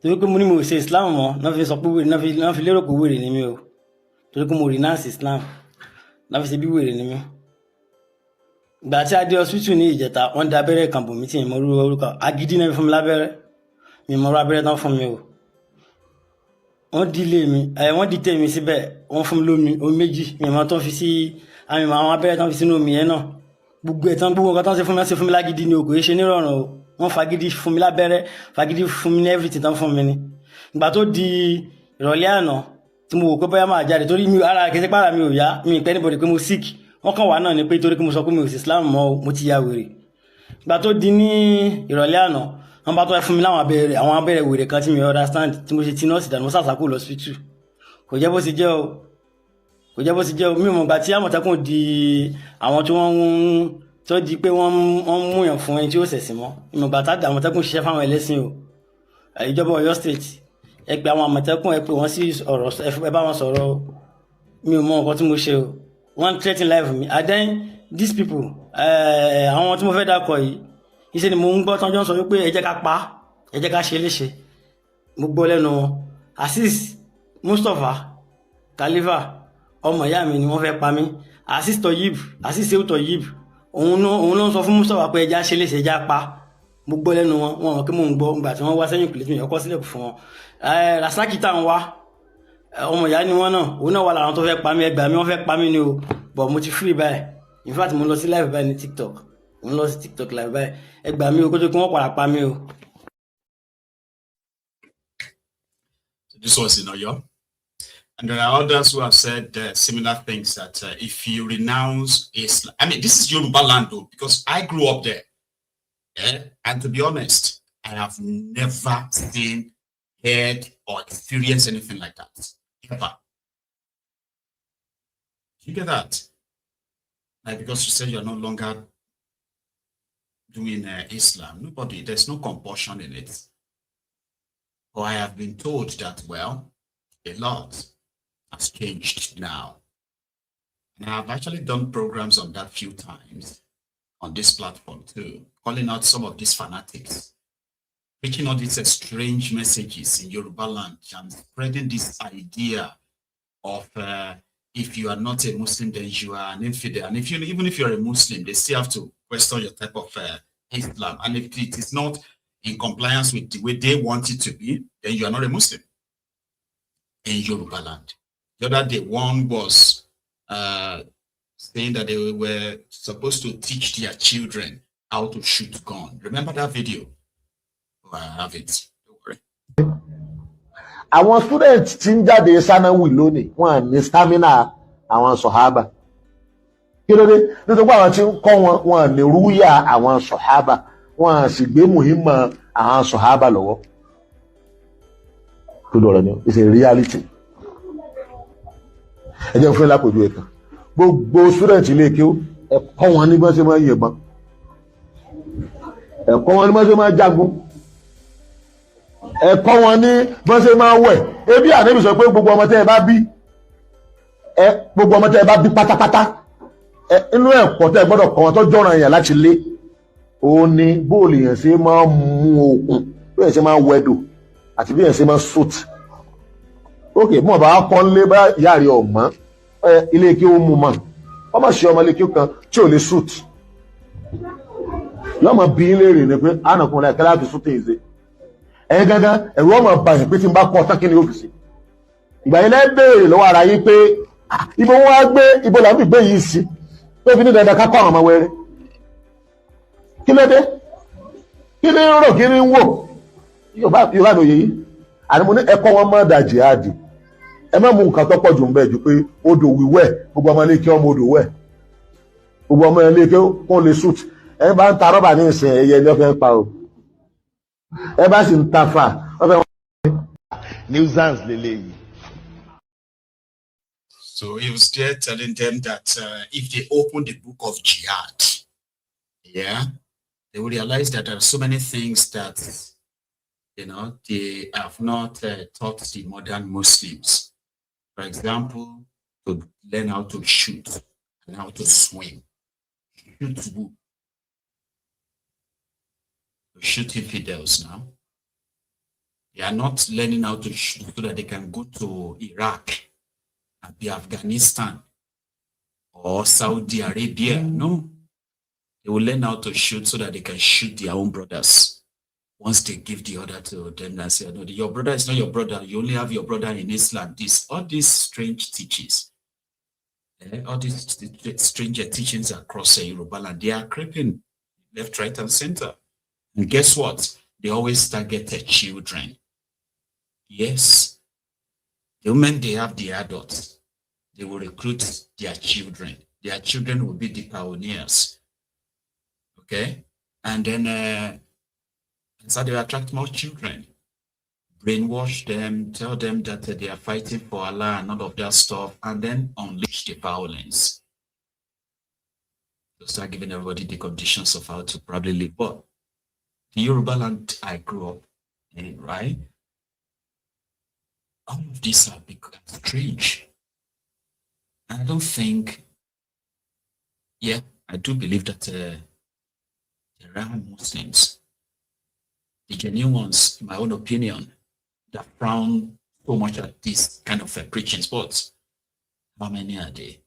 Torí pé mo ní mo ṣe Islam mọ́, náà fi sọ pé wèrè, náà fi lérò pé wèrè ni mí o. Torí pé mo renounce Islam. Náà fi ṣe bí wèrè ni mí. Ìgbà tí a dé hospital ní ìjẹta, wọ́n dá abẹ́rẹ́ kan bò mí tí mi mọ orúkọ. Agídí náà fún mi lábẹ́rẹ́. Mi mọ abẹ́rẹ́ tán fún mi o. Wọ́n dílé mi, wọ́n dí tèmi síbẹ̀, wọ́n fún mi lómi, omi méjì. Mi mọ tán fi sí, àmì mọ àwọn abẹ́rẹ́ tán fi sínú omi yẹn náà. Gbogbo ẹ̀tàn gbogbo nǹkan tán ṣe fún mi lágídí ni o, kò ṣe nírọ̀rùn o. Wọ́n fagídí fún mi lábẹ́rẹ́, fagídí fún mi ní everything tán fún mi ni. Ìgbà tó di ìrọ̀lẹ́ àná tí mo wò pé bóyá máa jáde torí mi ara kẹsẹ́ pàrà mi ò yá, mi pẹ́ anybody pé mo sick. Wọ́n kàn wá náà ni pé torí pé mo sọ pé mi ò sí Islam mọ́, mo ti ya wèrè. Ìgbà tó di ní ìrọ̀lẹ́ àná, wọ́n bá tó fún mi láwọn abẹ́rẹ́, àwọn abẹ́rẹ́ wèrè kan tí mi understand, tí mo ṣe ti nọ́ọ̀sì dànù, mo sàṣàkó lọ hospital. Kò jẹ́ bó ṣe jẹ́ o. Kò jẹ́ bó ṣe jẹ́ o. Mi ò mọ̀ ìgbà tí Àmọ̀tẹ́kùn di àwọn tí wọ́n tó di pé wọ́n mú yàn fún ẹni tí ó ṣẹ̀sìn mọ́. Mi ò mọ̀ ìgbà tí Àmọ̀tẹ́kùn ṣiṣẹ́ fáwọn ẹlẹ́sìn o. Ìjọba Ọ̀yọ́ state, ẹ pè àwọn Àmọ̀tẹ́kùn, ẹ pè wọ́n sí ọ̀rọ̀, ẹ bá wọn sọ̀rọ̀. Mi ò mọ̀ nǹkan tí mo ṣe o. One threatening life me. And then these people, àwọn tí mo fẹ́ dákọ̀ yìí, iṣẹ́ ni mo ń gbọ́ tán jọ sọ wípé ẹ jẹ́ ká pa, ẹ jẹ́ ká ṣe léṣe. mo gbọ́ lẹ́nu wọn Azeez Mustapha Khalifa ọmọ ìyá mi ni wọ́n fẹ́ pa mí Azeez Sehu Toyib òun ló ń sọ fún Mustapha pé ẹja ṣe léṣe ẹja pa mo gbọ́ lẹ́nu wọn wọn mọ̀ kí mò ń gbọ́ ìgbà tí wọ́n wá sẹ́yìn kùlẹ̀ tí mi ọkọ̀ sílẹ̀ fún wọn Rasaki tá ń wá ọmọ ìyá ni wọ́n náà òun náà wà láwọn tó fẹ́ pa mí ẹgbàá mi wọ́n fẹ́ pa mí ni o but mo ti free báyìí in fact mo lọ sí live báyìí ní TikTok mo lọ sí TikTok live báyìí ẹgbàá mi o kó tó kí wọ́n padà pa mí o. This was in Oyo. And there are others who have said similar things that if you renounce Islam, I mean, this is Yoruba land though, because I grew up there. Yeah? And to be honest, I have never seen, heard, or experienced anything like that. Ever. You get that? Like, because you said you're no longer doing Islam, there's no compulsion in it. But I have been told that, well, a lot has changed now. And I've actually done programs on that few times on this platform too, calling out some of these fanatics, preaching all these strange messages in Yoruba land and spreading this idea of if you are not a Muslim, then you are an infidel. And if you, even if you're a Muslim, they still have to question your type of Islam. And if it is not in compliance with the way they want it to be, then you are not a Muslim in Yoruba land. The other day, one was saying that they were supposed to teach their children how to shoot gun. Remember that video? Oh, I have it. Don't worry. Àwọn students tí ń jáde sanawi lónìí wọ́n ní stamina àwọn sọ̀hábà. Kí ló dé? Nítorí àwọn tí ń kọ́ wọn ní rúyà àwọn sọ̀hábà. Wọ́n sì gbé muhimma àwọn sọ̀hábà lọ́wọ́. Tó lọ́rọ̀ ni, it's a reality. Ẹ jẹ́ fún lápòjú ẹ̀kan. Gbogbo student ilé kí ó ẹ̀kọ́ wọn ní bọ́n ṣe máa yìnbọn. Ẹ̀kọ́ wọn ní bọ́n ṣe máa jagun. Ẹ̀kọ́ wọn ní bọ́n ṣe máa wẹ̀. Ebi Ànábì sọ pé gbogbo ọmọ tẹ́ ẹ bá bí pátápátá. Inú ẹ̀kọ́ tẹ́ ẹ gbọ́dọ̀ kọ́ wọn tó jọ̀ràn èèyàn láti lé. Ó ní bóòlù yẹn ṣe máa mú okùn, bí yẹn ṣe máa wẹ̀dò, àti bí yẹn ṣe máa sùt. Ókè, mọ̀ bá kọ́ lé bá ìyá rẹ̀ ọ̀mọ́, ilé kí ó mú mọ́. Wọ́n máa ṣe ọmọ ilé kí ó kan tí ò lè sùt. Yọ́ mọ̀ bí léèrè ni pé ànàkùnrin ẹ̀kẹ́ láti sùt èzè. Ẹ̀yin gangan ẹ̀rù ọmọ bàyẹ̀ pé tí n bá kọ́ tán kí ni ó fi sí. Ìgbà yẹn lẹ́ béèrè lọ́wọ́ ara yín pé ibo wọn á gbé ibo làwọn ìgbé yìí sí tó fi ní dandan ká kọ́ àwọn ọmọ wẹrẹ. Kí ló dé? Kí ni ń rò kí ni ń wò? Yorùbá ló yẹ yìí. Àní mo ní ẹ̀kọ́ wọn máa dà jihadi. Ẹ má mú nǹkan tó pọ̀ jù ń bẹ̀ jù pé odò wíwẹ̀ gbogbo ọmọ ilé kí ọmọ odò wẹ̀. Gbogbo ọmọ ilé kí wọ́n lè shoot. Ẹ bá ń ta rọ́bà ní ìsìn ẹyẹ ni wọ́n fẹ́ pa o. Ẹ bá sì ń ta fà wọ́n fẹ́ wọ́n nuisance lélẹ́yìí. So he was there telling them that if they open the book of jihad, yeah, they will realize that there are so many things that, you know, they have not taught the modern Muslims. For example, to learn how to shoot and how to swim. Shoot who? Shoot infidels now. They are not learning how to shoot so that they can go to Iraq and be Afghanistan or Saudi Arabia. No. They will learn how to shoot so that they can shoot their own brothers. Once they give the order to them and say, no, your brother is not your brother. You only have your brother in Islam. All these strange teachings, all these strange teachings across Yoruba land, they are creeping left, right, and center. And guess what? They always target their children. Yes. The moment they have the adults, they will recruit their children. Their children will be the pioneers. Okay? And then so they attract more children. Brainwash them, tell them that they are fighting for Allah and all of that stuff, and then unleash the violence. They'll start giving everybody the conditions of how to probably live. But the Yoruba land I grew up in, right? All of these have become strange. And I don't think, yeah, I do believe that there are Muslims, the genuine ones, in my own opinion, that frown so much at this kind of preaching. But how many are they?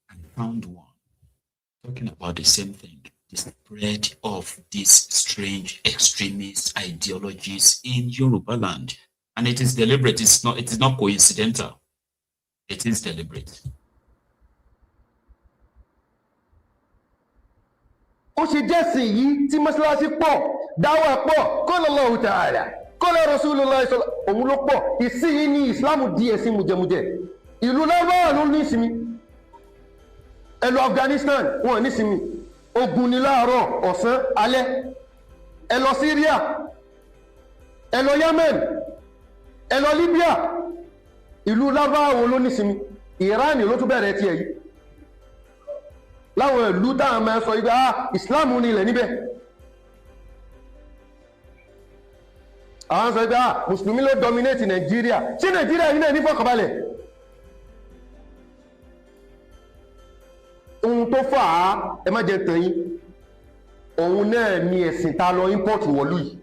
I found one talking about the same thing, the spread of these strange extremist ideologies in Yoruba land. And it is deliberate, it is not coincidental. It is deliberate. ó ṣe jẹ́sìn yìí tí mọ́ṣáláṣí pọ̀ dáwà pọ̀ qala Allahu ta'ala qala Rasulullah òun ló pọ̀ ìsìn ní ìsìláàmù di ẹ̀sìn mùjẹmùjẹ ìlú lábáwà ló ní ìsinmi ẹ lọ Afghanistan wọn ní ìsinmi ogun ní láàárọ̀ ọ̀sán alẹ́ ẹ lọ Syria ẹ lọ Yemen ẹ lọ Libya ìlú lábáwà ló ní ìsinmi Iran ló tún bẹ̀rẹ̀ tiẹ̀ yìí láwọn ìlú táwọn máa sọ ìgbà ìsìláàmù ní ilẹ̀ níbẹ̀ àwọn sọ ìgbà mùsùlùmí ló dominate Nigeria ṣé Nigeria yìí náà ní fọkànbalẹ̀ ohun tó fà á ẹ má jẹ tàn yín òun náà ni ẹ̀sìn tá lọ import wọ̀lú yìí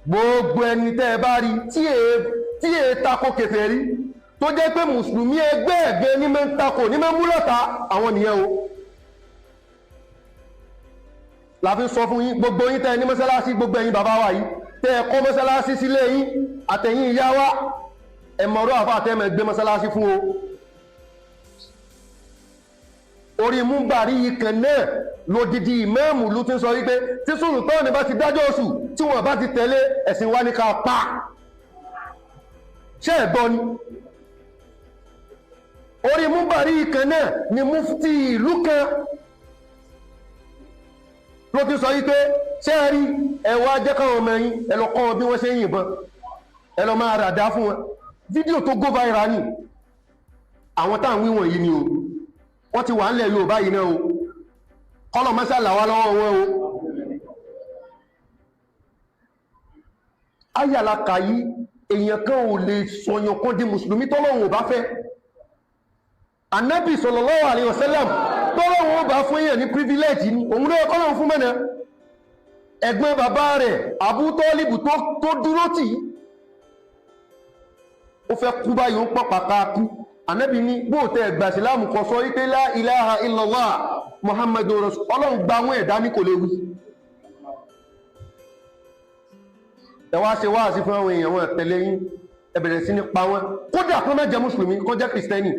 gbogbo ẹni tẹ́ ẹ bá rí tí è tako kèfèrí tó jẹ́ pé mùsùlùmí ẹgbẹ́ ní mẹ́ntako ní mẹ́múlọ́ta àwọn nìyẹn o láfi sọ fún yín gbogbo yín tẹ́ ní mọ́sálásí gbogbo ẹ̀yin bàbá wa yìí tẹ́ ẹ kọ́ mọ́sálásí sílé yín àtẹ̀yìn ìyá wa ẹ̀mọ̀rọ̀ àfà tẹ́mẹ̀ gbé mọ́sálásí fún o orí múmbàrí yìí kan náà lódìdí ìmáàmù ló ti sọ wípé tí Sultan bá ti dájọ́ oṣù tí wọ́n bá ti tẹ̀lé ẹ̀sìn wa ní ká pa ṣé ẹ̀gbọ́n ni orí múbàrí kan náà ni mufti ìlú kan ló ti sọ wípé ṣé rí ẹwà jẹ́kọ̀ọ́ ọmọ yín ẹlọ kọ́ wọn bí wọ́n ṣe ń yìnbọn ẹlọ máa ràdá fún wọn fídíò tó go viral ní àwọn táwọn wíwọ̀n yìí ni o wọ́n ti wà ń lẹ̀ Yorùbá yìí náà o kọ́lọ̀ mọ́sálà wá lọ́wọ́ wọn o ayàlaka yìí èèyàn kan ò lè sọyàn kan di mùsùlùmí tọ́lọ́run ò bá fẹ́ Ànábì sallallahu alaihi wasallam tọ́lọ́run ó bá fún èèyàn ní privilege ní òun ló kọ́lọ́run fún mẹ́nà ẹ̀gbọ́n bàbá rẹ̀ Abu Tọ́líbù tó dúró tì í ó fẹ́ kú báyìí ó pọ̀ pàkà kú Ànábì ní bóòtẹ́ ẹgbà ìsìlámù kan sọ wípé la ilaha illallah Muhammadu Rasul ọlọ́run gba àwọn ẹ̀dá ní kò léwu ẹ wá ṣe wáàsí fún àwọn èèyàn wọn tẹ̀lé yín ẹ bẹ̀rẹ̀ sí ní pa wọn kódà kó má jẹ́ mùsùlùmí kó jẹ́ kìrìsìtẹ́nì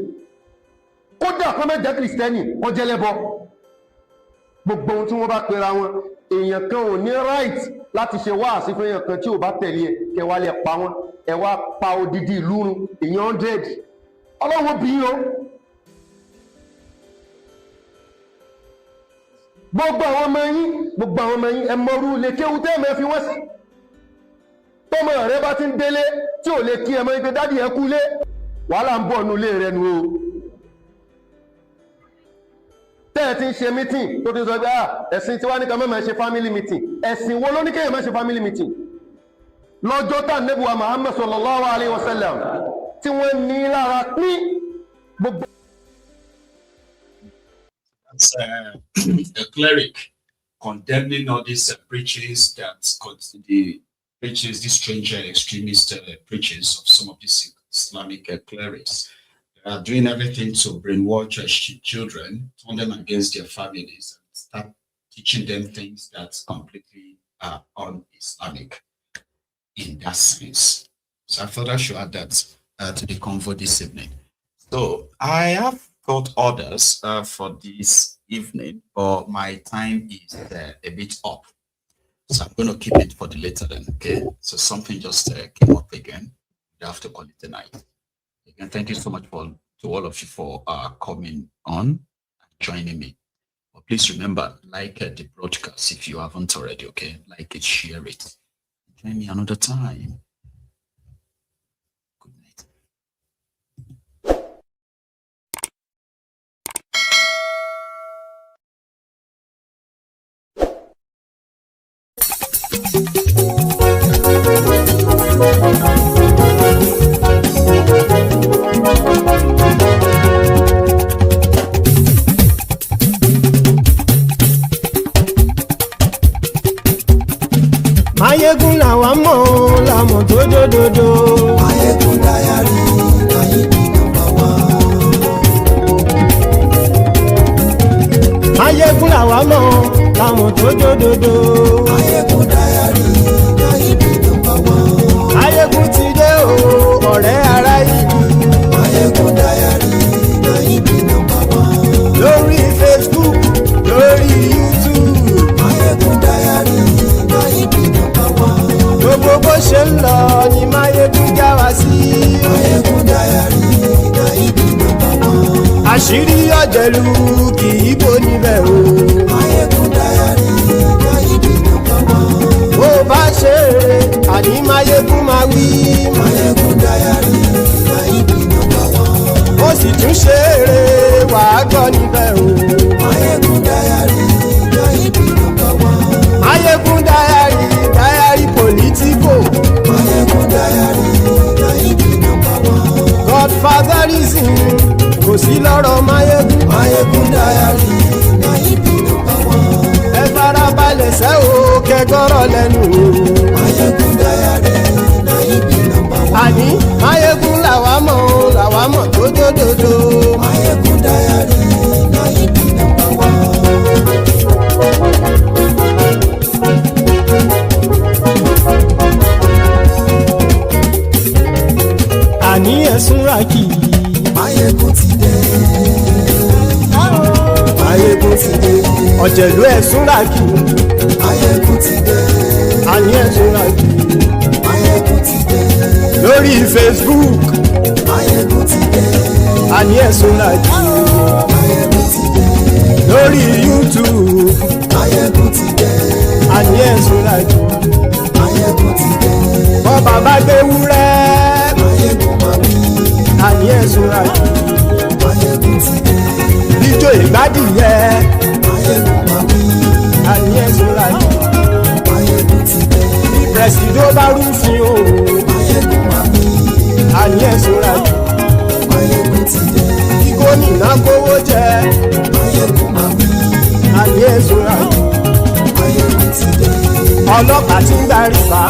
kódà kó má jẹ́ kìrìsìtẹ́nì kó jẹ́ lẹ́bọ gbogbo ohun tí wọ́n bá pera wọn èèyàn kan ò ní right láti ṣe wáàsí fún èèyàn kan tí ò bá tẹ̀lé ẹ kẹwàá lè pa wọn ẹ wá pa odidi ìlú run èèyàn 100 ọlọ́wọ́ bí yín o gbogbo àwọn ọmọ yín ẹ mọrú lè kéwu tẹ́ mẹ́ fi wọ́n sí tọ́mọ rẹ bá ti ń délé tí ò lè kí ẹmọ ipé dádì ẹ kúlé wàhálà ń bọ̀ nulé rẹ nu o tẹ́ẹ̀ ti ń ṣe mítìn tó ti sọ pé ẹ̀sìn tí wá ní ká má máa ṣe family meeting ẹ̀sìn wo ló ní kéèyàn má ṣe family meeting lọ́jọ́ tá Ànábì wa Muhammad sallallahu alaihi wasallam tí wọ́n ní lára pín gbogbo. That's a cleric condemning all these preachers that these strange extremist preachers of some of these Islamic clerics. They are doing everything to brainwash children, turn them against their families, and start teaching them things that completely are un-Islamic in that sense. So I thought I should add that to the convo this evening. So I have got orders for this evening, but my time is a bit up. So I'm going to keep it for the later then, okay? So something just came up again. You have to call it a night. Again, thank you so much to all of you for coming on and joining me. But please remember, like the broadcast if you haven't already, okay? Like it, share it. Join me another time. Good night. Máyégún làwa mọ̀ làmọ̀ tó dódòdó. Máyégún dáyàrí Náyìnbí nọ́mbà wá. Máyégún làwa mọ̀ làmọ̀ tó dódòdó. Máyégún dáyàrí Náyìnbí nọ́mbà wá. Máyégún ti dé o ọ̀rẹ́ ará ìlú. Máyégún dáyàrí Náyìnbí nọ́mbà wá. Lórí Facebook lórí YouTube. Máyégún dáyàrí Náyìnbí nọ́mbà wá. Gbogbo bó ṣe ń lọ ni Máyégún já wa sí. Máyégún dáyàrí Náyìnbí nọ́mbà wá. Àṣírí ọ̀jẹ̀lú kì í bò níbẹ̀ o. Máyégún dáyàrí Náyìnbí nọ́mbà wá. Bó bá ṣe eré àní Máyégún máa wí. Máyégún dáyàrí Náyìnbí nọ́mbà wá. Ó sì tún ṣe eré wàá gbọ́ níbẹ̀ o. Máyégún dáyàrí Náyìnbí nọ́mbà wá. Máyégún dáyàrí pòlítíkò. Máyégún dáyàrí Náyìnbí nọ́mbà wá. Godfatherism kò sí lọ́rọ̀ Máyégún. Máyégún dáyàrí Náyìnbí nọ́mbà wá. Ẹ farabalẹ̀ sẹ́ o kẹgọ́rọ̀ lẹ́nu o. Máyégún dáyàrí Náyìnbí nọ́mbà wá. Àní Máyégún làwa mọ̀ tó dódòdó. Máyégún dáyàrí Náyìnbí nọ́mbà wá. Àní ẹ̀sùn ràkì. Máyégún ti dé. Máyégún ti dé. Ọ̀jẹ̀lú ẹ̀sùn ràkì. Máyégún ti dé. Àní ẹ̀sùn ràkì. Máyégún ti dé. Lórí Facebook. Máyégún ti dé. Àní ẹ̀sùn ràkì. Máyégún ti dé. Lórí YouTube. Máyégún ti dé. Àní ẹ̀sùn ràkì. Máyégún ti dé. Bọ́ bàbá gbé wúrẹ́. Máyégún máa wí. Àní ẹ̀sùn ràkì. Máyégún ti dé. Ijó ìgbádìyẹ. Máyégún máa wí. Àní ẹ̀sùn ràkì. Máyégún ti dé. Bí pẹ̀sìdó bá rúfin o. Máyégún máa wí. Àní ẹ̀sùn ràkì. Máyégún ti dé. Bí gómìnà kówó jẹ. Máyégún máa wí. Àní ẹ̀sùn ràkì. Máyégún ti dé. Ọlọ́pàá tí ń darí bá.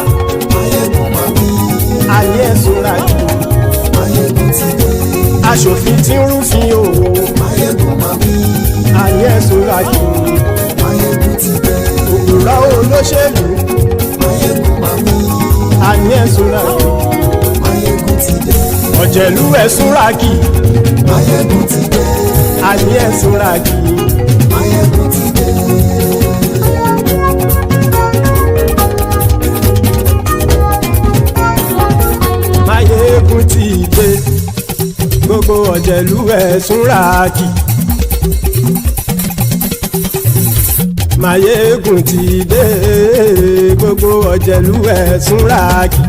Máyégún máa wí. Àní ẹ̀sùn ràkì. Máyégún ti dé. Aṣòfin tí ń rúfin o. Máyégún máa wí. Àní ẹ̀sùn ràkì. Máyégún ti dé. Òpùrọ́ olóṣèlú. Máyégún máa wí. Àní ẹ̀sùn ràkì. Máyégún ti dé. Ọ̀jẹ̀lú ẹ̀sùn ràkì. Máyégún ti dé. Àní ẹ̀sùn ràkì. Máyégún ti dé. Máyégún ti dé. Gbogbo ọ̀jẹ̀lú ẹ̀sùn ràkì. Máyégún ti dé. Gbogbo ọ̀jẹ̀lú ẹ̀sùn ràkì.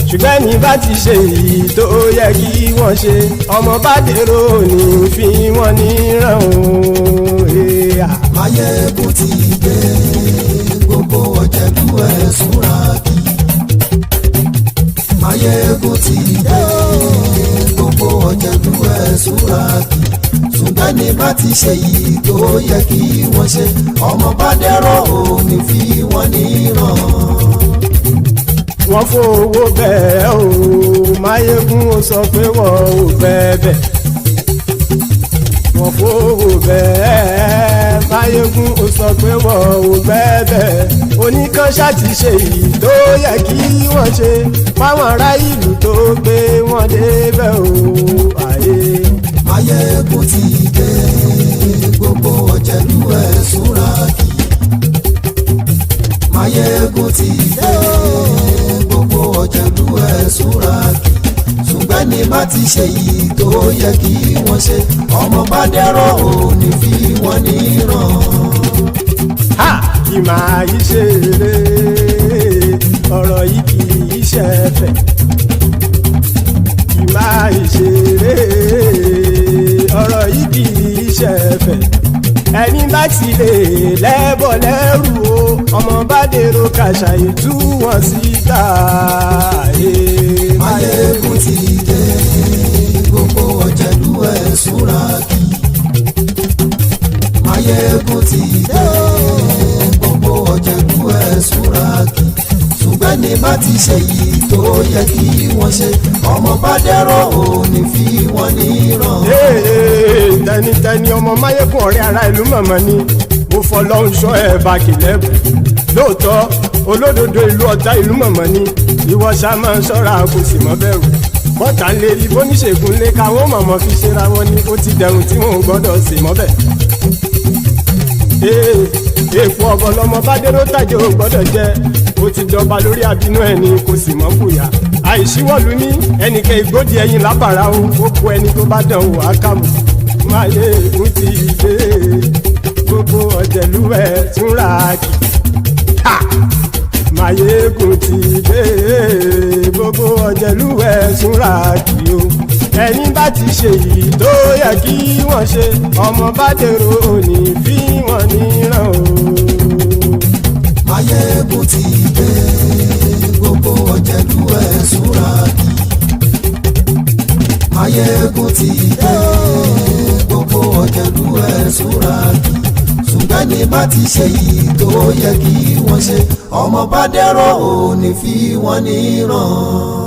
Ṣùgbọ́n ní bá ti ṣe èyí tó yẹ kí wọ́n ṣe, ọmọ bá dèrò ní fi wọ́n níran o. Máyégún ti dé. Gbogbo ọ̀jẹ̀lú ẹ̀sùn ràkì. Máyégún ti dé. Gbogbo ọ̀jẹ̀lú ẹ̀sùn ràkì. Ṣùgbọ́n ní bá ti ṣe èyí tó yẹ kí wọ́n ṣe, ọmọ bá dèrò ní fi wọ́n níran. Wọ́n fowó bẹ́ẹ̀ o. Máyégún ó sọ pé wọ́n ò fẹ́ bẹ̀. Wọ́n fowó bẹ́ẹ̀. Máyégún ó sọ pé wọ́n ò fẹ́ bẹ̀. Oníkan ṣáàtì ṣe èyí tó yẹ kí wọ́n ṣe fáwọn ará ìlú tó gbé wọn débẹ̀ o. Máyégún ti dé. Gbogbo ọ̀jẹ̀lú ẹ̀sùn ràkì. Máyégún ti dé. Gbogbo ọ̀jẹ̀lú ẹ̀sùn ràkì. Ṣùgbọ́n ní bá ti ṣe yìí tó yẹ kí wọ́n ṣe, ọmọ bá dẹ́rọ̀ ò ní fi wọ́n níran. Kì máa yí ṣe eré, ọ̀rọ̀ yìí kì í ṣe ẹ̀fẹ̀. Kì máa yí ṣe eré, ọ̀rọ̀ yìí kì í ṣe ẹ̀fẹ̀. Ẹni bá ti lè lẹ́bọ̀ lẹ́rù o, ọmọ bá dèrò kàṣàyè tú wọn síta. Máyégún ti dé. Gbogbo ọ̀jẹ̀lú ẹ̀sùn ràkì. Máyégún ti dé. Gbogbo ọ̀jẹ̀lú ẹ̀sùn ràkì. Ṣùgbọ́n ní bá ti ṣe yìí tó yẹ kí wọ́n ṣe ọmọ bá dẹ́rọ̀ ò ní fi wọ́n níran. tẹnitẹni ọmọ máyégún ọ̀rẹ́ ara ìlú mọ̀mọ́ ni mo fọlọ́hún ṣọ́ ẹ̀ bá kìlẹ́bù lóòótọ́ olódodo ìlú ọ̀tá ìlú mọ̀mọ́ ni ìwọ ṣá máa ń ṣọ́ra kò sì mọ́ bẹ̀rù bọ́tà ń lè rí bóníṣègùn lé káwọn mọ̀mọ́ fi ṣera wọn ni ó ti dẹrùn tí wọn ò gbọ́dọ̀ sè mọ́bẹ̀. èèpo ọ̀bọ lọmọ bá dérò tàjẹ́ ò gbọ́dọ̀ jẹ́ ó ti jọba lórí àbínú ẹni kò sì mọ́ bùyà àìsíwọ́lu ní ẹnìkẹ́ ìgbódì ẹyin lábàrá o ó kó ẹni tó bá dán wò á kàmù máyé ń ti dé gbogbo ọ̀jẹ̀lú ẹ̀ tún ra kì Máyégún ti dé gbogbo ọ̀jẹ̀lú ẹ̀ tún ra kì o ẹni bá ti ṣe yìí tó yẹ kí wọ́n ṣe ọmọ bá dèrò òní fi wọ́n níran o. Máyégún ti dé gbogbo ọ̀jẹ̀lú ẹ̀ tún ra kì. Máyégún ti dé gbogbo ọ̀jẹ̀lú ẹ̀ tún ra kì. Ṣùgbọ́n ní bá ti ṣe yìí tó yẹ kí wọ́n ṣe ọmọ bá dẹ́rọ̀ ò ní fi wọ́n níran.